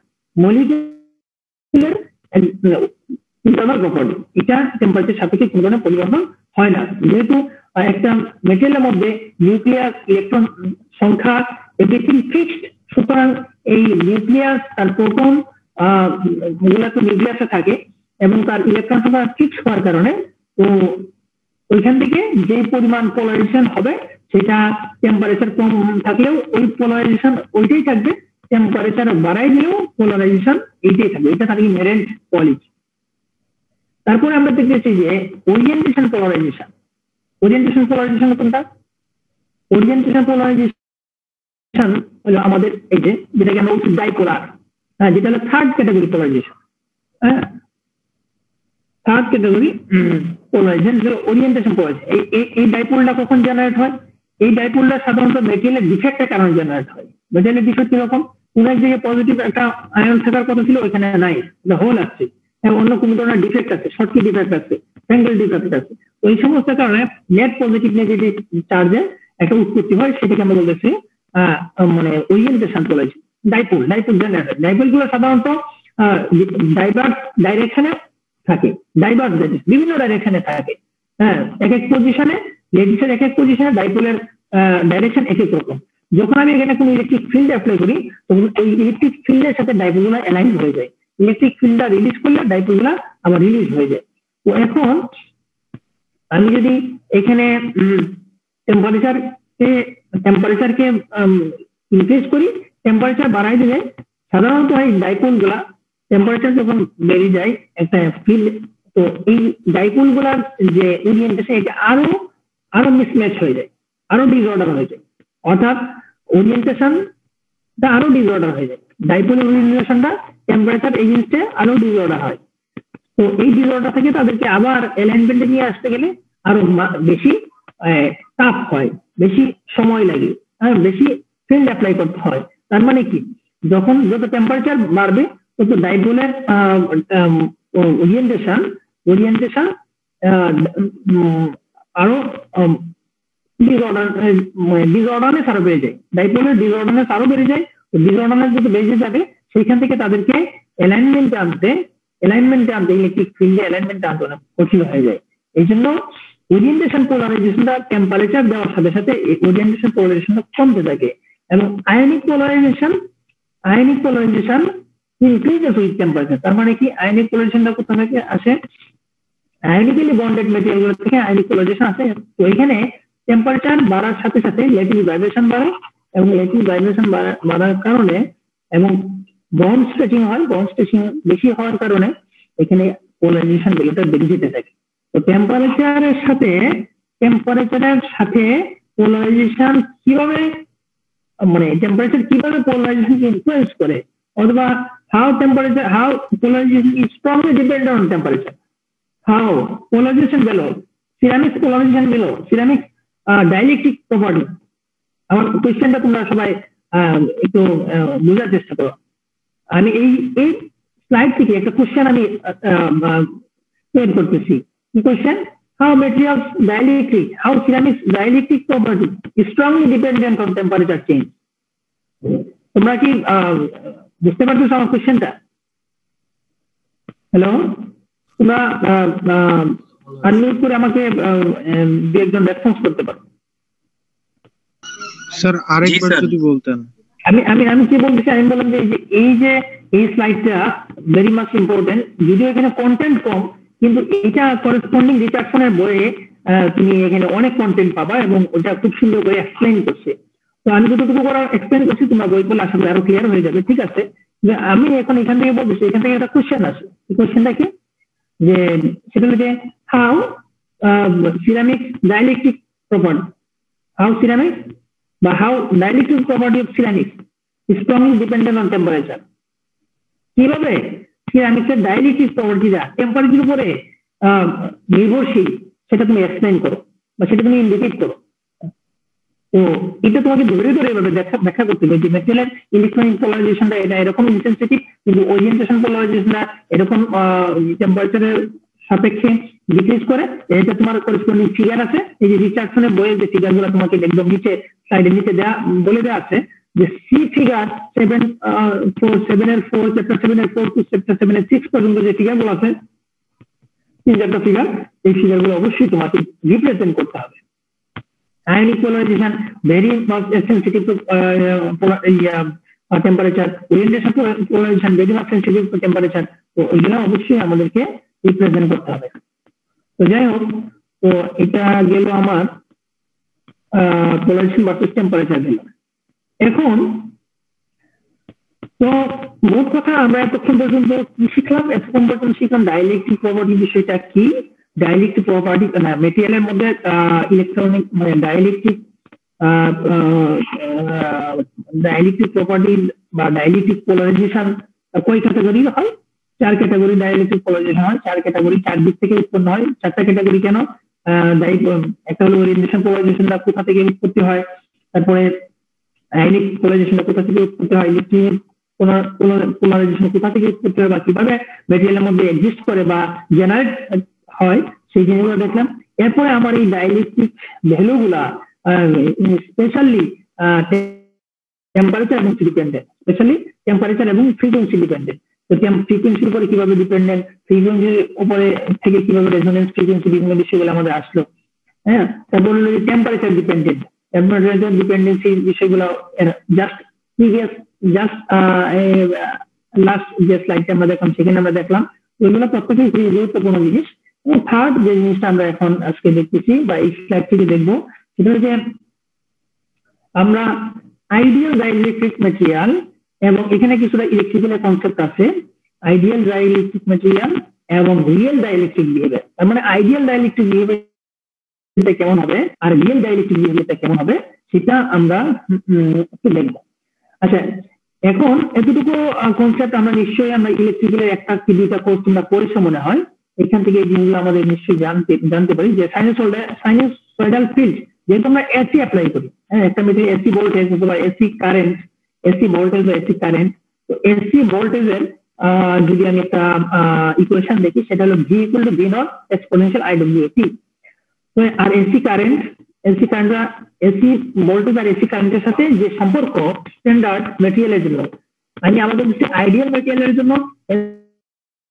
ইন্টারনাল প্রপার্টি। এটা টেম্পারেচার সাপেক্ষে কোনো ধরনের পরিবর্তন হয় না। যেহেতু একটা মেটেরিয়ালের মধ্যে নিউক্লিয়াস ইলেকট্রন সংখ্যা এভরিথিং ফিক্সড, সুতরাং এই নিউক্লিয়াস তার প্রোটন গুলা তো নিউক্লিয়াসে থাকে এবং তার ইলেকট্রন সংখ্যা ফিক্স হওয়ার কারণে তো ওইখান থেকে যে পরিমাণ পোলারাইজেশন হবে সেটা টেম্পারেচার কম থাকলেও ওই পোলারাইজেশন ওইটাই থাকবে, টেম্পারেচার বাড়াই দিলেও পোলারাইজেশন এইটাই থাকবে, এটা থাকে ইনহেরেন্ট কোয়ালিটি। তারপরে আমরা দেখতেছি যে ওরিয়েন্টেশন পোলারাইজেশন। ওরিয়েন্টেশন পোলারাইজেশন কোনটা? ওরিয়েন্টেশন পোলারাইজেশন হলো আমাদের এই যে যেটাকে আমরা বলছি ডাইপোলার, যেটা হলো থার্ড ক্যাটাগরি পোলারাইজেশন। হ্যাঁ, third category polarisation, orientation polarisation. এই ডাইপোলটা কখন জেনারেট হয়? এই ডাইপোলটা সাধারণত মেটেরিয়ালের ডিফেক্টের কারণে জেনারেট হয়। মেটেরিয়ালের ডিফেক্ট কিরকম? কোন এক জায়গায় পজিটিভ একটা আয়ন থাকার কথা ছিল, ওইখানে নাই, এটা হোল আসছে, অন্য কোনো ধরনের ডিফেক্ট আছে, শর্টকি ডিফেক্ট আছে, অ্যাঙ্গেল ডিফেক্ট আছে। ওই সমস্ত কারণে নেট পজিটিভ নেগেটিভ চার্জের একটা উৎপত্তি হয়, সেটাকে আমরা বলতেছি মানে ওরিয়েন্টেশন পোলারাইজেশন। ডাইপোল জেনারেট হয়। ডাইপোল গুলো সাধারণত ডাইভার্স ডাইরেকশনে থাকে, বিভিন্ন ডাইরেকশনে থাকে। হ্যাঁ, এক এক পজিশনে, লেডিসের এক এক পজিশনে ডাইপোলের ডাইরেকশন এক এক রকম। যখন আমি এখানে কোনো ইলেকট্রিক ফিল্ড অ্যাপ্লাই করি তখন ওই ইলেকট্রিক ফিল্ডের সাথে ডাইপোল গুলো অ্যালাইন হয়ে যায়, ইলেকট্রিক ফিল্ডটা রিলিজ করলে ডাইপোল গুলা আবার রিলিজ হয়ে যায়। তো এখন আমি যদি এখানে টেম্পারেচারকে ইনক্রিজ করি, টেম্পারেচার বাড়াই দিলে সাধারণত এই ডাইপোল গুলা টেম্পারেচার যখন বেড়ে যায় একটা ফিল্ড, তো এই ডাইপোল গুলার যে ওরিয়েন্টেশন এটা আরো মিসম্যাচ হয়ে যায়, আরো ডিসঅর্ডার হয়ে যায়, অর্থাৎ ওরিয়েন্টেশনটা আরো ডিসঅর্ডার হয়ে যায়। ডাইপোলের ওরিয়েন্টেশনটা টেম্পারেচার এগেইনস্টে আরো ডিসঅর্ডার হয়। তো এই ডিসঅর্ডার থেকে তাদেরকে আবার অ্যালাইনমেন্টে নিয়ে আসতে গেলে আরো বেশি টাফ হয়, বেশি সময় লাগে, বেশি ফিল্ড অ্যাপ্লাই করতে হয়। তার মানে কি, যখন যত টেম্পারেচার বাড়বে তত ডাইপোলের ওরিয়েন্টেশন আরো ডিসঅর্ডারনেস আরো বেড়ে যায়, ডাইপোলের ডিসঅর্ডারনেস আরো বেড়ে যায়। ডিসঅর্ডারনেস যত বেড়ে যাবে সেইখান থেকে তাদেরকে অ্যালাইনমেন্টে আনতে ইলেকট্রিক ফিল্ডে অ্যালাইনমেন্টে আনতে অনেক কঠিন হয়ে যায়। এই জন্য ওরিয়েন্টেশন পোলারাইজেশনটা টেম্পারেচার দেওয়ার সাথে সাথে ওরিয়েন্টেশন পোলারাইজেশনটা কমতে থাকে, এবং ionic polarisation increases with temperature. তার মানে কি, আয়নিক পোলারাইজেশনটা কোথা থেকে আসে? আয়নিক্যালি বন্ডেড মেটেরিয়াল গুলো থেকে আয়নিক পোলারাইজেশন আসে। তো এখানে টেম্পারেচার বাড়ার সাথে সাথে ইলেকট্রিক ভাইব্রেশন বাড়ে, এবং ইলেকট্রিক ভাইব্রেশন বাড়ার কারণে এবং বন্ড স্ট্রেচিং হয়, বন্ড স্ট্রেচিং বেশি হওয়ার কারণে এখানে পোলারাইজেশন ভ্যালুটা বেড়ে যেতে থাকে। তো টেম্পারেচারের সাথে পোলারাইজেশন কিভাবে, মানে টেম্পারেচার কিভাবে পোলারাইজেশন ইনফ্লুয়েন্স করে, অথবা how polarization is strongly dependent on temperature. How polarization below, ceramic polarization below, ceramic dielectric property. আমার কোয়েশ্চেনটা তোমরা সবাই একটু বোঝার চেষ্টা করো। আমি এই স্লাইড থেকে একটা কোয়েশ্চেন আমি তৈরি করতেছি। কি question? How materials dielectric, how ceramics dielectric property is strongly dependent on temperature change. তোমরা কি বুঝতে পারছো আমার কোয়েশ্চেনটা? হ্যালো তোমরা আনমিউট করে আমাকে দু একজন রেসপন্স করতে পারো। স্যার আরেকবার স্যার। যদি বলতেন। আমি আমি আমি কি বলতেছি, আমি বললাম যে এই স্লাইডটা ভেরি মাচ ইম্পর্টেন্ট, যদিও এখানে কন্টেন্ট কম, কিন্তু এটা করেসপন্ডিং রিচার্ডসনের বইয়ে তুমি এখানে অনেক কন্টেন্ট পাবা এবং ওটা খুব সুন্দর করে এক্সপ্লেইন করছে। তো আমি যতটুকু করে এক্সপ্লেইন করছি তোমরা বই পড়লে আশা করি আরো ক্লিয়ার হয়ে যাবে, ঠিক আছে? যে আমি এখন এখান থেকে বলতেছি, এখান থেকে একটা কোশ্চেন আছে। কোশ্চেনটা কি? যে সেটা হলো যে how ceramics dielectric property, how ceramics বা how dielectric property of ceramics strongly dependent on temperature. কিভাবে সিরামিক্সের ডাইলেকট্রিক প্রপার্টিটা টেম্পারেচার উপরে নির্ভরশীল সেটা তুমি এক্সপ্লেইন করো বা সেটা তুমি ইন্ডিকেট করো। তো এটা তোমাকে ধরে ধরে এভাবে ব্যাখ্যা করতে হবে যে মেটেরিয়ালের ইলেকট্রনিক পোলারাইজেশনটা এটা এরকম ইনসেনসিটিভ, কিন্তু ওরিয়েন্টেশন পোলারাইজেশনটা এরকম টেম্পারেচারের সাপেক্ষে ডিক্রিজ করে। এটা তোমার করেসপন্ডিং ফিগার আছে, এই যে রিচার্ডসনের বইয়ের যে ফিগারগুলো তোমাকে একদম নিচে স্লাইডের নিচে বলে দেওয়া আছে যে C figure 7.4 chapter 7 to chapter 7 পর্যন্ত যে ফিগারগুলো আছে, 3-4টা ফিগার, এই ফিগারগুলো অবশ্যই তোমাকে রিপ্রেজেন্ট করতে হবে। Ionic polarization very much sensitive to temperature, orientation polarization very much sensitive to temperature, তো ওইগুলো অবশ্যই আমাদেরকে রিপ্রেজেন্ট করতে হবে। তো যাই হোক, তো এটা গেল আমার পোলারাইজেশন ভার্সেস টেম্পারেচার গেল। এখন তো মোট কথা আমরা এতক্ষণ পর্যন্ত কি শিখলাম? এতক্ষণ পর্যন্ত শিখলাম ডাইলেকট্রিক প্রপার্টি বিষয়টা কি, ডাইলেকট্রিক প্রপার্টি না মেটেরিয়ালের মধ্যে ইলেকট্রনিক মানে ডাইলেকট্রিক প্রপার্টি বা ডাইলেকট্রিক পোলারাইজেশন কয় ক্যাটাগরি হয়? 4 ক্যাটাগরি ডাইলেকট্রিক পোলারাইজেশন হয়। 4 ক্যাটাগরি, 4 দিক থেকে উৎপন্ন হয়। 4টা ক্যাটাগরি কেন? একটা হলো ওরিয়েন্টেশন পোলারাইজেশনটা কোথা থেকে উৎপত্তি হয়, তারপরে আয়নিক পোলারাইজেশনটা কোথা থেকে উৎপত্তি হয়, ইলেকট্রিক পোলারাইজেশন কোথা থেকে উৎপত্তি হয় বা কিভাবে মেটেরিয়ালের মধ্যে এক্সিস্ট করে বা জেনারেট হয়, সেই জিনিসগুলো দেখলাম। এরপরে আমার এই ডাইলেকট্রিক ভ্যালুগুলা স্পেশালি টেম্পারেচার এবং ডিপেন্ডেন্ট, স্পেশালি টেম্পারেচার এবং ফ্রিকোয়েন্সি ডিপেন্ডেন্ট। তো ফ্রিকোয়েন্সির উপরে কিভাবে ডিপেন্ডেন্ট, ফ্রিকোয়েন্সির উপরে থেকে কিভাবে রেজোনেন্স ফ্রিকোয়েন্সি বিভিন্ন বিষয়গুলো আমাদের আসলো। হ্যাঁ, তারপরে টেম্পারেচার ডিপেন্ডেন্ট, টেম্পারেচার ডিপেন্ডেন্সি বিষয়গুলো জাস্ট লাস্ট যে স্লাইডটা আমরা দেখলাম সেখানে আমরা দেখলাম। এগুলো প্রত্যেকই খুবই গুরুত্বপূর্ণ জিনিস। এবং থার্ড যে জিনিসটা আমরা এখন আজকে দেখতেছি বা এই স্লাইড থেকে দেখবো, সেটা হচ্ছে আমরা আইডিয়াল ডাইলেকট্রিক ম্যাটেরিয়াল, এবং এখানে কিছুটা ইলেকট্রিক্যাল কনসেপ্ট আছে, আইডিয়াল ডাইলেকট্রিক ম্যাটেরিয়াল এবং রিয়েল ডাইলেকট্রিক বিহেভিয়ার। তার মানে আইডিয়াল ডাইলেকট্রিক বিহেভিয়ার কেমন হবে আর রিয়েল ডাইলেকট্রিক বিহেভিয়ারটা কেমন হবে সেটা আমরা একটু দেখবো। আচ্ছা, এখন এতটুকু কনসেপ্ট আমরা নিশ্চয়ই আমরা ইলেকট্রিক্যালের একটা কি দুইটা কোর্স তোমরা করেছো মনে হয়, এখান থেকে এই জিনিসগুলো আমাদের নিশ্চয়ই জানতে পারি যে সাইনোসয়েডাল ফিল্ড, যেহেতু আমরা এসি অ্যাপ্লাই করি, হ্যাঁ, একটা মেটেরিয়াল এসি ভোল্টেজ অথবা এসি কারেন্ট, এসি ভোল্টেজ বা এসি কারেন্ট, তো এসি ভোল্টেজের যদি আমি একটা ইকুয়েশন দেখি, সেটা হলো V equal to V naught exponential IWT. তো আর এসি ভোল্টেজ আর এসি কারেন্টের সাথে যে সম্পর্ক স্ট্যান্ডার্ড মেটেরিয়ালের জন্য, আমি আমাদের আইডিয়াল মেটেরিয়ালের জন্য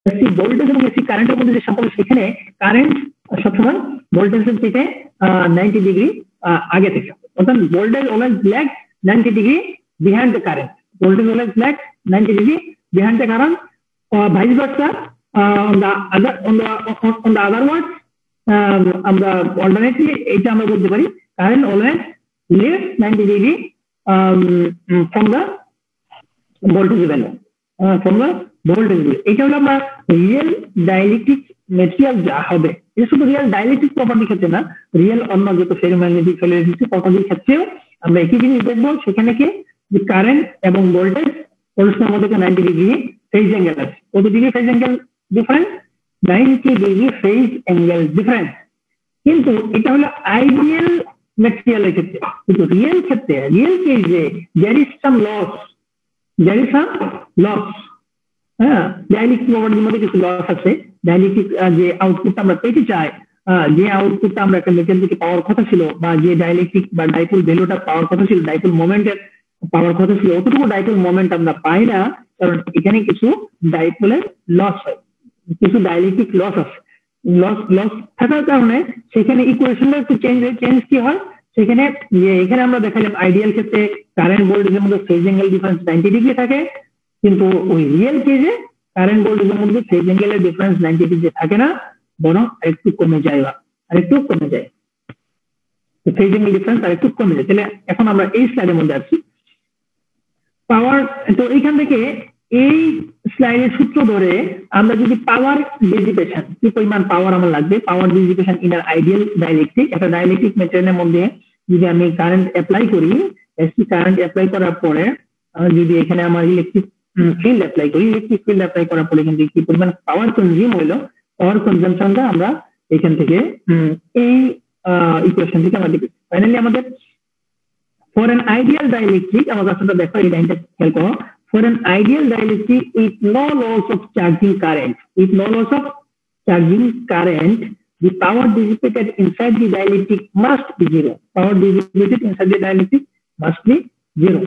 এসি ভোল্টেজ এবং এসি কারেন্টের মধ্যে যে সম্পর্ক, সেখানে কারেন্ট সবসময় ভোল্টেজের থেকে 90 ডিগ্রি আগে থেকে, অর্থাৎ voltage always lag 90 degree behind the current, voltage always lag 90 degree behind the current, vice versa. on the other words, আমরা অল্টারনেটলি এটা আমরা বলতে পারি current always leads 90 degree from the voltage value, এটা হলো আমরা রিয়েল ডাইলেকট্রিক মেটেরিয়াল যা হবে। এটা শুধু রিয়েল ডাইলেকট্রিক প্রপার্টির ক্ষেত্রে না, রিয়েল অন্য যত ফেরোম্যাগনেটিক ফ্লুইডিটি প্রপার্টির ক্ষেত্রেও আমরা একই জিনিস দেখবো। সেখানে কি যে কারেন্ট এবং ভোল্টেজ পরস্পরের মধ্যে 90 ডিগ্রি ফেজ অ্যাঙ্গেল আছে। কত degree phase angle difference? 90 degree phase angle difference. কিন্তু এটা হলো আইডিয়াল ম্যাটেরিয়ালের ক্ষেত্রে, কিন্তু রিয়েল ক্ষেত্রে, রিয়েল কেসে there is some loss, হ্যাঁ, ডাইলেকট্রিক প্রপার্টির মধ্যে কিছু লস আছে। ডাইলেকট্রিক যে আউটপুট আমরা পেতে চাই, যে আউটপুটটা আমরা একটা মেটেরিয়াল থেকে পাওয়ার কথা ছিল, বা যে ডাইলেকট্রিক বা ডাইপোল ভ্যালুটা পাওয়ার কথা ছিল, ডাইপোল মোমেন্টের পাওয়ার কথা ছিল, অতটুকু ডাইপোল মোমেন্ট আমরা পাই না, কারণ এখানে কিছু ডাইপোলের লস হয়, কিছু ডাইলেকট্রিক লস আছে, লস থাকার কারণে সেখানে ইকুয়েশনটা একটু চেঞ্জ কি হয় সেখানে, যে এখানে আমরা দেখালাম আইডিয়াল ক্ষেত্রে কারেন্ট ভোল্টেজের মধ্যে ফেজ অ্যাঙ্গেল ডিফারেন্স 90 ডিগ্রি থাকে, কিন্তু ওই রিয়েল কেজে কারেন্ট ভোল্টেজের মধ্যে ফেজ অ্যাঙ্গেলের ডিফারেন্স 90 ডিগ্রি থাকে না, বরং আরেকটু কমে যায়, ফেজ অ্যাঙ্গেল ডিফারেন্স আরেকটু কমে যায়। তাহলে এখন আমরা এই স্লাইডের মধ্যে আছি পাওয়ার। তো এইখান থেকে এই স্লাইডের সূত্র ধরে আমরা যদি পাওয়ার ডিসিপেশন, কি পরিমাণ পাওয়ার আমার লাগবে, power dissipation in an ideal dielectric, একটা ডাইলেকট্রিক মেটেরিয়ালের মধ্যে যদি আমি কারেন্ট অ্যাপ্লাই করি, এসি কারেন্ট অ্যাপ্লাই করার পরে যদি এখানে আমার ইলেকট্রিক ফিল্ড অ্যাপ্লাই করি, ইলেকট্রিক ফিল্ড অ্যাপ্লাই করার পরে কিন্তু কি পরিমাণ পাওয়ার কনজিউম হইলো, পাওয়ার কনজাম্পশনটা আমরা এখান থেকে এই ইকুয়েশন থেকে আমরা দেখি। ফাইনালি আমাদের for an ideal dielectric, আমার কাছেটা দেখো এই লাইনটা খেয়াল করো, for an ideal dielectric with no loss of charging current, the power dissipated inside the dielectric must be zero. Power dissipated inside the dielectric must be zero.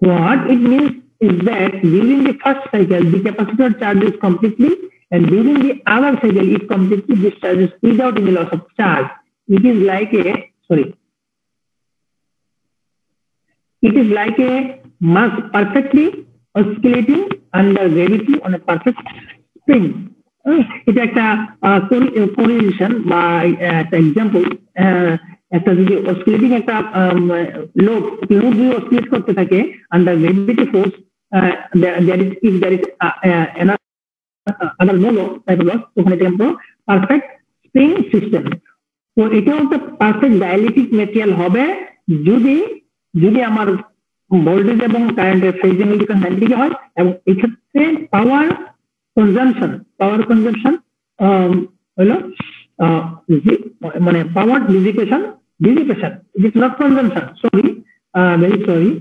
What it means is that during the first cycle the capacitor charges completely, and during the other cycle it completely discharges without any loss of charge. It is like a mass perfectly oscillating under gravity on a perfect spring. এটা একটা কোরিলেশন বা একটা এক্সাম্পল, একটা যদি অসিলেটিং একটা লোড যদি অসিলেট করতে থাকে under gravity force, if there is another no type of loss, তখন এটা আমরা পারফেক্ট স্প্রিং সিস্টেম। তো এটা একটা পারফেক্ট ডাইলেকট্রিক ম্যাটেরিয়াল হবে যদি আমার ভোল্টেজ এবং কারেন্টের ফেজ অ্যাঙ্গেল ডিফারেন্স 90 ডিগ্রি হয়, এবং এই ক্ষেত্রে পাওয়ার কনজাম্পশন হলো মানে power dissipation, it is not consumption, very sorry,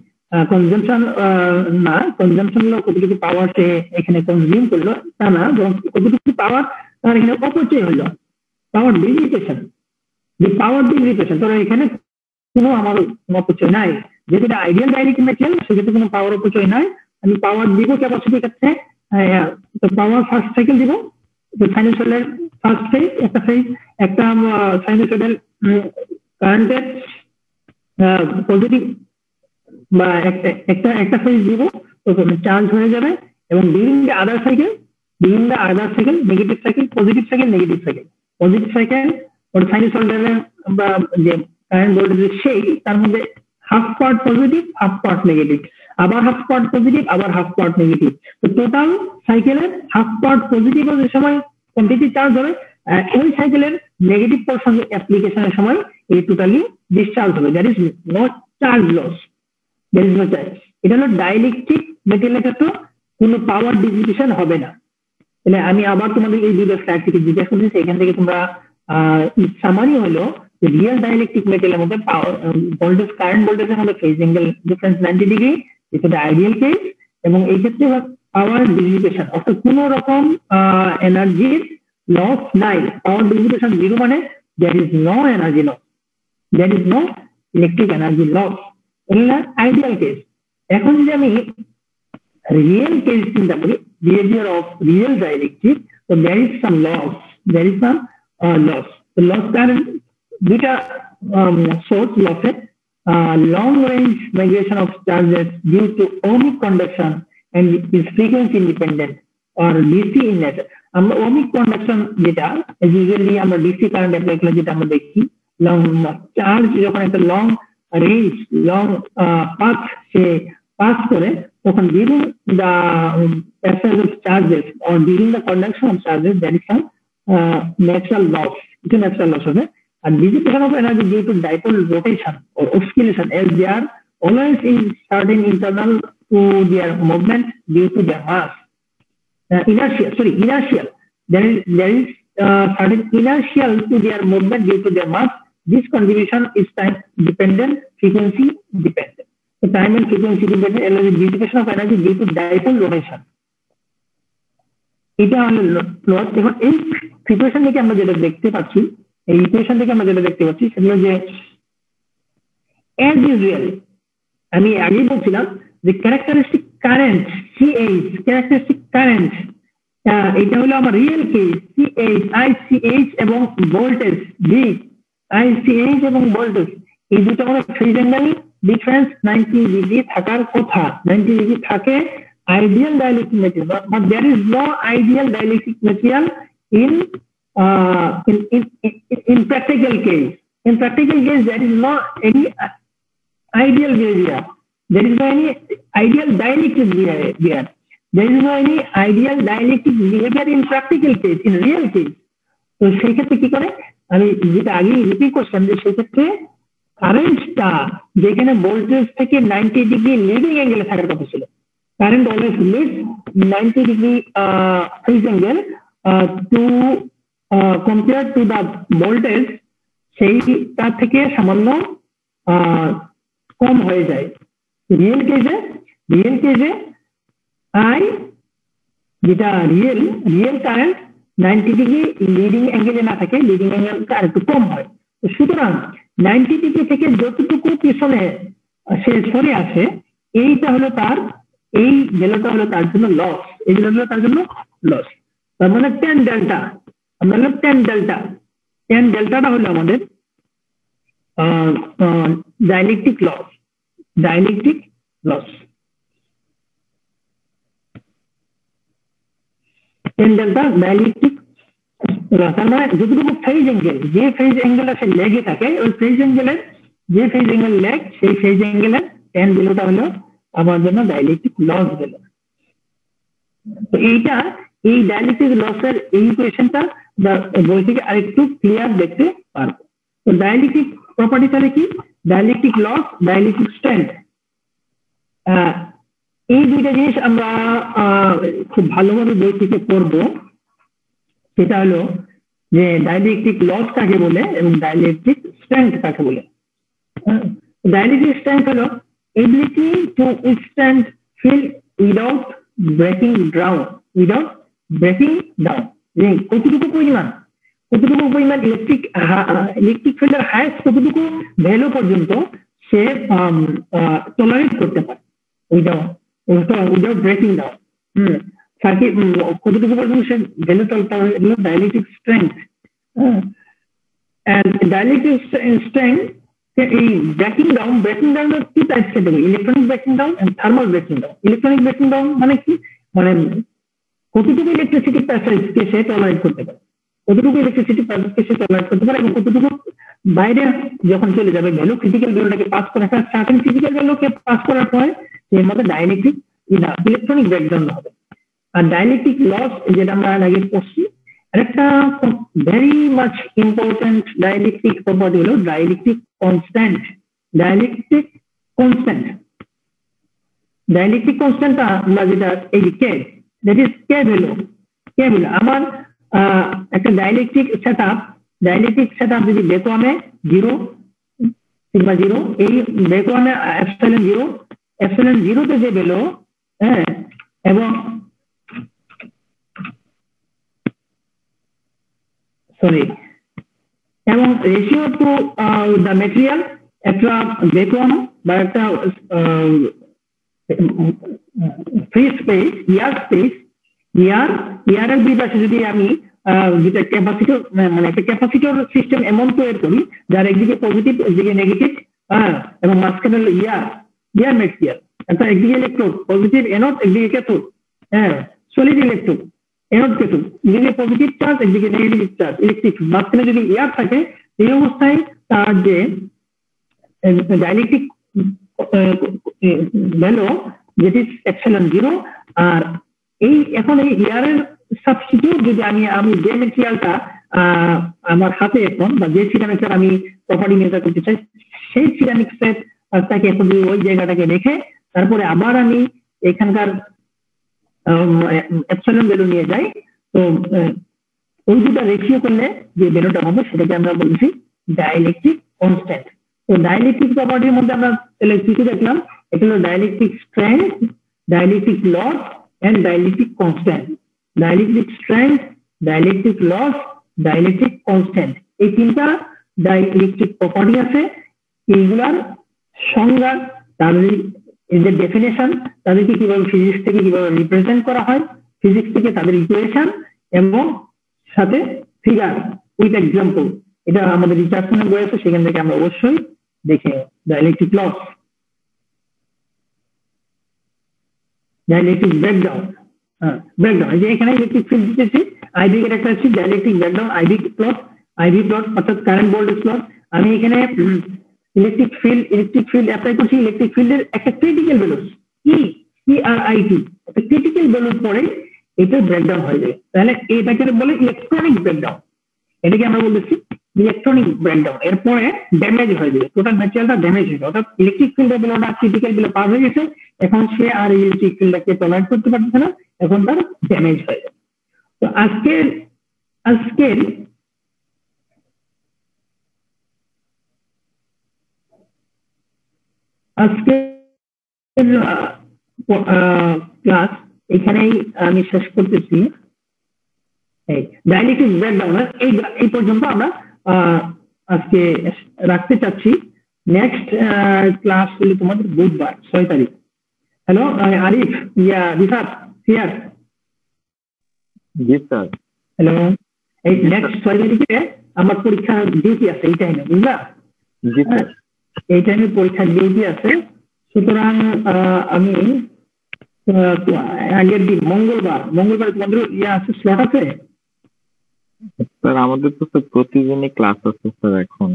consumption না, কনজাম্পশন হলো কতটুকু পাওয়ার সে এখানে কনজিউম করলো তা না, বরং কতটুকু পাওয়ার তার এখানে অপচয় হলো, পাওয়ার ডিসিপেশন, তো এখানে কোনো আমার অপচয় নাই, যেহেতু এটা আইডিয়াল ডাইলেকট্রিক ম্যাটেরিয়াল সেক্ষেত্রে কোনো পাওয়ার অপচয় নাই। আমি পাওয়ার দিব ক্যাপাসিটির ক্ষেত্রে, তো পাওয়ার ফার্স্ট সাইকেল দিব, সাইনোসয়েডের ফার্স্ট ফেজ একটা সাইনোসয়েডাল কারেন্টের পজিটিভ বা একটা ফেজ দিব, তো চার্জ হয়ে যাবে, এবং during the other cycle negative cycle, positive cycle or সাইনোসয়েডালের বা যে কারেন্ট ভোল্টেজ সেই তার মধ্যে half part positive half part negative, আবার হাফ পার্ট পজিটিভ আবার হাফ পার্ট নেগেটিভ, তো টোটাল সাইকেলের হাফ পার্ট পজিটিভ যে সময় কমপ্লিটলি চার্জ হবে, ওই সাইকেলের নেগেটিভ পোরশন অ্যাপ্লিকেশনের সময় এই টোটালি ডিসচার্জ হবে, that is no charge loss, এটা হলো ডাইলেকট্রিক ম্যাটেরিয়ালের ক্ষেত্রে কোনো পাওয়ার ডিসিপেশন হবে না। তাহলে আমি আবার তোমাদের এই দুটো স্লাইড থেকে জিজ্ঞাসা করছি, এখান থেকে তোমরা সামারি হলো রিয়েল ডাইলেকট্রিক ম্যাটেরিয়ালের মধ্যে পাওয়ার ভোল্টেজ কারেন্ট ভোল্টেজের মধ্যে ফেজ অ্যাঙ্গেল ডিফারেন্স 90 ডিগ্রি, এটা আইডিয়াল কেস, এবং এই ক্ষেত্রে পাওয়ার ডিসিপেশন অর্থাৎ কোনো রকম এনার্জির লস নাই, পাওয়ার ডিসিপেশন জিরো, মানে there is no energy loss, there is no electric energy loss, এটা আইডিয়াল কেস। এখন যদি আমি রিয়েল কেস চিন্তা করি, বিহেভিয়ার অফ রিয়েল ডাইলেকট্রিক, তো there is some loss, loss current দুইটা সোর্স লসের, long range migration of charges due to ohmic conduction and is frequency independent or DC in nature. আমরা ohmic conduction যেটা ইউজুয়ালি আমরা DC কারেন্ট অ্যাপ্লাই করলে যেটা আমরা দেখি, লং চার্জ যখন একটা লং রেঞ্জ লং পাথ সে পাস করে, তখন during the passage of charges or during the conduction of charges there is some natural loss, it's a natural loss হবে। And dissipation of energy due to dipole rotation or oscillation, as they are always in certain internal to their movement due to their mass. Inertial. There is certain inertial to their movement due to their mass. This contribution is time dependent, frequency dependent. So time and frequency dependent, and the dissipation of energy due to dipole rotation. এটা হলো লস। এখন এই সিচুয়েশন থেকে আমরা যেটা দেখতে পাচ্ছি, এই ইকুয়েশন থেকে আমরা যেটা দেখতে পাচ্ছি সেটা হলো যে অ্যাজ ইউজুয়াল আমি আগেই বলছিলাম যে ক্যারেক্টারিস্টিক কারেন্ট এটা হলো আমার রিয়েল কেস ICH এবং ভোল্টেজ ICH এবং ভোল্টেজ এই দুটো আমার ফেজ অ্যাঙ্গেল ডিফারেন্স 90 ডিগ্রি থাকার কথা, 90 ডিগ্রি থাকে ideal dielectric material, but there is no ideal dielectric material in practical case. In practical case, there is no any ideal behavior. There is no any ideal dielectric behavior. There is no any ideal dielectric behavior in practical case, in real case. তো সেই ক্ষেত্রে কি করে, আমি যেটা আগে রিপিট করছিলাম যে সেই ক্ষেত্রে কারেন্টটা যেখানে ভোল্টেজ থেকে 90 ডিগ্রি লিডিং অ্যাঙ্গেলে থাকার কথা ছিল, current always leads 90 degree phase angle to compared to the voltage, সেইটা থেকে সামান্য কম হয়ে যায়। রিয়েল কেজে I যেটা রিয়েল কারেন্ট 90 ডিগ্রি লিডিং অ্যাঙ্গেলে না থাকে, লিডিং অ্যাঙ্গেলটা আরেকটু কম হয়। সুতরাং 90 ডিগ্রি থেকে যতটুকু পিছনে সে সরে আসে এইটা হলো তার, এই ভ্যালুটা হলো তার জন্য লস, এই ভ্যালুটা হলো তার জন্য লস। তার মানে tan ডেল্টা, আমরা হলো tan ডেল্টাটা হলো আমাদের dielectric loss. tan delta dielectric loss, তার মানে যতটুকু ফেজ অ্যাঙ্গেল, যে ফেজ অ্যাঙ্গেলটা সে লেগে থাকে ওই ফেজ অ্যাঙ্গেলের, যে ফেজ অ্যাঙ্গেল লেগ সেই ফেজ অ্যাঙ্গেলের tan ভ্যালুটা হলো আমার জন্য ডাইলেকট্রিক লস হলো। তো এইটা, এই ডাইলেকট্রিক লসের এই ইকুয়েশনটা বই থেকে আরেকটু ক্লিয়ার দেখতে পারবো। তো ডাইলেকট্রিক প্রপার্টি তাহলে কি, ডাইলেকট্রিক লস, ডাইলেকট্রিক স্ট্রেংথ, এই দুইটা জিনিস আমরা খুব ভালোভাবে বই থেকে পড়বো। সেটা হলো যে ডাইলেকট্রিক লস কাকে বলে এবং ডাইলেকট্রিক স্ট্রেংথ কাকে বলে। ডাইলেকট্রিক স্ট্রেংথ হলো ability to withstand field without breaking down, যে কতটুকু পরিমাণ ইলেকট্রিক ফিল্ডের হাইয়েস্ট কতটুকু ভ্যালু পর্যন্ত সে টলারেট করতে পারে উইদাউট ব্রেকিং ডাউন, কতটুকু পর্যন্ত সে value tolerate, dielectric strength. and dielectric strength এই breaking down two types category, electronic breaking down and thermal breaking down. Electronic breaking down মানে কি, মানে কতটুকু ইলেকট্রিসিটি প্যাসেজকে সে টলারেট করতে পারে, এবং কতটুকু বাইরে যখন চলে যাবে ভ্যালু, ক্রিটিক্যাল ভ্যালুটাকে পাস করে, সার্টেন ক্রিটিক্যাল ভ্যালুকে পাস করার পরে এর মধ্যে ডাইলেকট্রিক ইলেকট্রনিক ব্রেকডাউন হবে। আর ডাইলেকট্রিক লস যেটা আমরা আগে পড়ছি, আরেকটা very much important dielectric property হলো ডাইলেকট্রিক কনস্ট্যান্ট। ডাইলেকট্রিক কনস্ট্যান্টটা আমরা যেটা এই কে, দ্যাট ইজ কে ভ্যালু। আমার একটা ডাইলেকট্রিক সেটআপ যদি ভ্যাকুয়ামে 0 সিগমা 0, এই ভ্যাকুয়ামে এপসাইলন 0 তে যে ভ্যালু, এবং রেশিও টু দ্য মেটেরিয়াল, একটা ভ্যাকুয়াম বা একটা ফ্রি স্পেস, ইয়ারের দুই পাশে যদি আমি যেটা ক্যাপাসিটর, মানে একটা ক্যাপাসিটর সিস্টেম এমন তৈরি করি যার একদিকে পজিটিভ একদিকে নেগেটিভ, এবং মাঝখানে হলো ইয়ার মেটেরিয়াল, একদিকে ইলেকট্রোড পজিটিভ এনোড একদিকে cathode, solid electrode anode cathode, একদিকে পজিটিভ চার্জ একদিকে নেগেটিভ চার্জ ইলেকট্রিক, মাঝখানে যদি ইয়ার থাকে, এই অবস্থায় তার যে ডাইলেকট্রিক ভ্যালু যেটি এপসাইলন 0, আর এই এখন এই ইয়ারের সাবস্টিটিউট যদি আমি যে মেটেরিয়ালটা আমার হাতে এখন, বা যে সিরামিক্সের আমি প্রপার্টি মেজার করতে চাই, সেই সিরামিক্সের তাকে এখন ওই জায়গাটাকে রেখে তারপরে আবার আমি এখানকার এপসাইলন ভ্যালু নিয়ে যাই, তো ওই দুটা রেশিও করলে যে ভ্যালুটা হবে সেটাকে আমরা বলছি ডাইলেকট্রিক কনস্ট্যান্ট। তো ডাইলেকট্রিক প্রপার্টির মধ্যে আমরা কি দেখলাম, এটা হলো dielectric strength, dielectric loss and dielectric constant. Dielectric strength, dielectric loss, dielectric constant, এই তিনটা ডাইলেকট্রিক প্রপার্টি আছে। এইগুলার সংজ্ঞা, তাদের ডেফিনেশন, তাদেরকে কিভাবে ফিজিক্স থেকে কিভাবে রিপ্রেজেন্ট করা হয়, ফিজিক্স থেকে তাদের ইকুয়েশন এবং সাথে ফিগার উইথ এক্সাম্পল, এটা আমাদের রিচার্ডসনের বই আছে, সেখান থেকে আমরা অবশ্যই দেখে the electric loss, the electric breakdown. Breakdown যে এখানে ইলেকট্রিক ফিল্ড দিতেছি, আইভি এর একটা আছে ইলেকট্রিক ব্রেকডাউন, আইভি প্লট অর্থাৎ কারেন্ট ভোল্টেজ প্লট। আমি এখানে ইলেকট্রিক ফিল্ড অ্যাপ্লাই করছি, ইলেকট্রিক ফিল্ডের একটা ক্রিটিক্যাল ভ্যালু সিআরআইটি, একটা ক্রিটিক্যাল ভ্যালুর পরে এটা ব্রেকডাউন হয়ে যায়, তাহলে এটাকে বলে ইলেকট্রনিক ব্রেকডাউন। এটাকে আমরা বলতেছি ইলেকট্রনিক ব্রেকডাউন। এরপরে ড্যামেজ হয়ে যাবে, টোটাল ম্যাটেরিয়ালটা ড্যামেজ হয়ে যায়, অর্থাৎ ইলেকট্রিক ফিল্ডের ভ্যালুটা ক্রিটিক্যাল ভ্যালু পার হয়ে গেছে, এখন সে আর ইলেকট্রিক ফিল্ডটাকে টলারেট করতে পারছে না, এখন তার ড্যামেজ হয়ে যায়। তো আজকের ক্লাস এখানেই আমি শেষ করতেছি। ডাইলেকট্রিক ব্রেকডাউন এই পর্যন্ত আমরা আজকে রাখতে চাচ্ছি। নেক্সট ক্লাস হলো তোমাদের বুধবার 6 তারিখ। Hello Arif, Rifat here. G sir. Hello, এই নেক্সট 6 তারিখে আমার পরীক্ষা ডিউটি আছে এই টাইমে, বুঝলা? জি স্যার। এই টাইমে পরীক্ষার ডিউটি আছে, সুতরাং আমি আগের দিন মঙ্গলবার তোমাদের আছে, স্লট আছে? স্যার আমাদের তো স্যার প্রতিদিনই ক্লাস আছে স্যার এখন।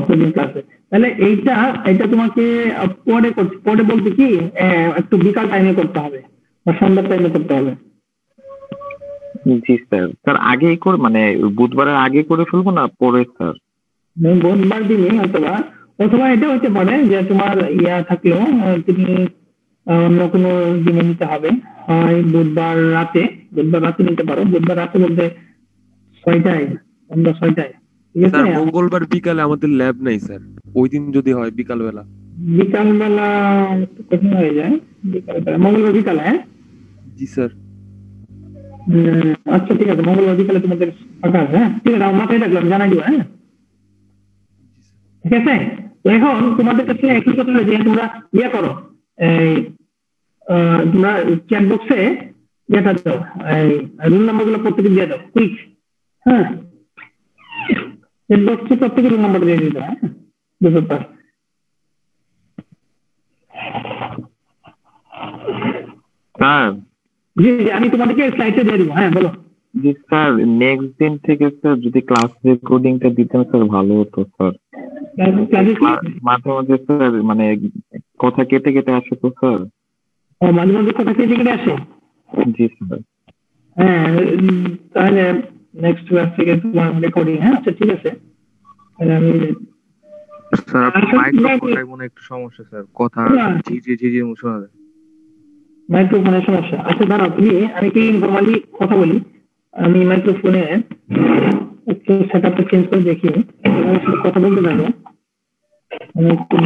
প্রতিদিন ক্লাসে, তাহলে এইটা তোমাকে পরে বলতে কি একটু বিকাল টাইমে করতে হবে বা সন্ধ্যার টাইমে করতে হবে। জি স্যার। স্যার আগেই করে মানে বুধবারের আগে করে ফেলবো না পরে স্যার? বুধবার দিনে অথবা এটা হতে পারে যে তোমার থাকলেও তুমি অন্য কোনো দিনে নিতে হবে, হয় বুধবার রাতে নিতে পারো। বুধবার রাতে বলতে 6টায়, সন্ধ্যা 6টায়, ঠিক আছে? মঙ্গলবার বিকালে আমাদের ল্যাব নাই স্যার, ওই দিন যদি হয় বিকালবেলা কঠিন হয়ে যায়। মঙ্গলবার বিকালে? হ্যাঁ জি স্যার। আচ্ছা ঠিক আছে, মঙ্গলবার বিকালে তোমাদের ফাঁকা আছে? হ্যাঁ ঠিক আছে, আমার মাথায় রাখলাম, জানাই দিও। হ্যাঁ ঠিক আছে। তো এখন তোমাদের কাছে একই কথা হলো যে তোমরা করো, তোমরা চ্যাট বক্সে দাও, রুল নাম্বার গুলো প্রত্যেকে দিয়ে দাও কুইক। হ্যাঁ চ্যাট বক্সে প্রত্যেকে রুল নাম্বার দিয়ে দিতে। হ্যাঁ ব্যাপার। স্যার জি আমি তোমাদেরকে স্লাইডে দিয়ে দিব। হ্যাঁ বলো। জি স্যার, নেক্সট দিন থেকে স্যার যদি ক্লাস রেকর্ডিংটা দিতেন স্যার ভালো হতো স্যার। মাঝে মাঝে স্যার মানে কথা কেটে কেটে আসে তো স্যার। মাঝে মাঝে কথা কেটে কেটে আসে? জি স্যার। হ্যাঁ তাহলে নেক্সট ক্লাস থেকে তোমার রেকর্ডিং। হ্যাঁ আচ্ছা ঠিক আছে, তাহলে আমি স্যার মাইক্রোফোনটাই মনে একটু সমস্যা স্যার, কথা ঝিঝি শোনা যায়। মাইক্রোফোনের সমস্যা? আচ্ছা দাঁড়াও, আমি কি ইনফরমালি কথা বলি, আমি মাইক্রোফোনে একটু সেটআপটা চেঞ্জ করে দেখি, কথা বলতে পারবো। আমি একটু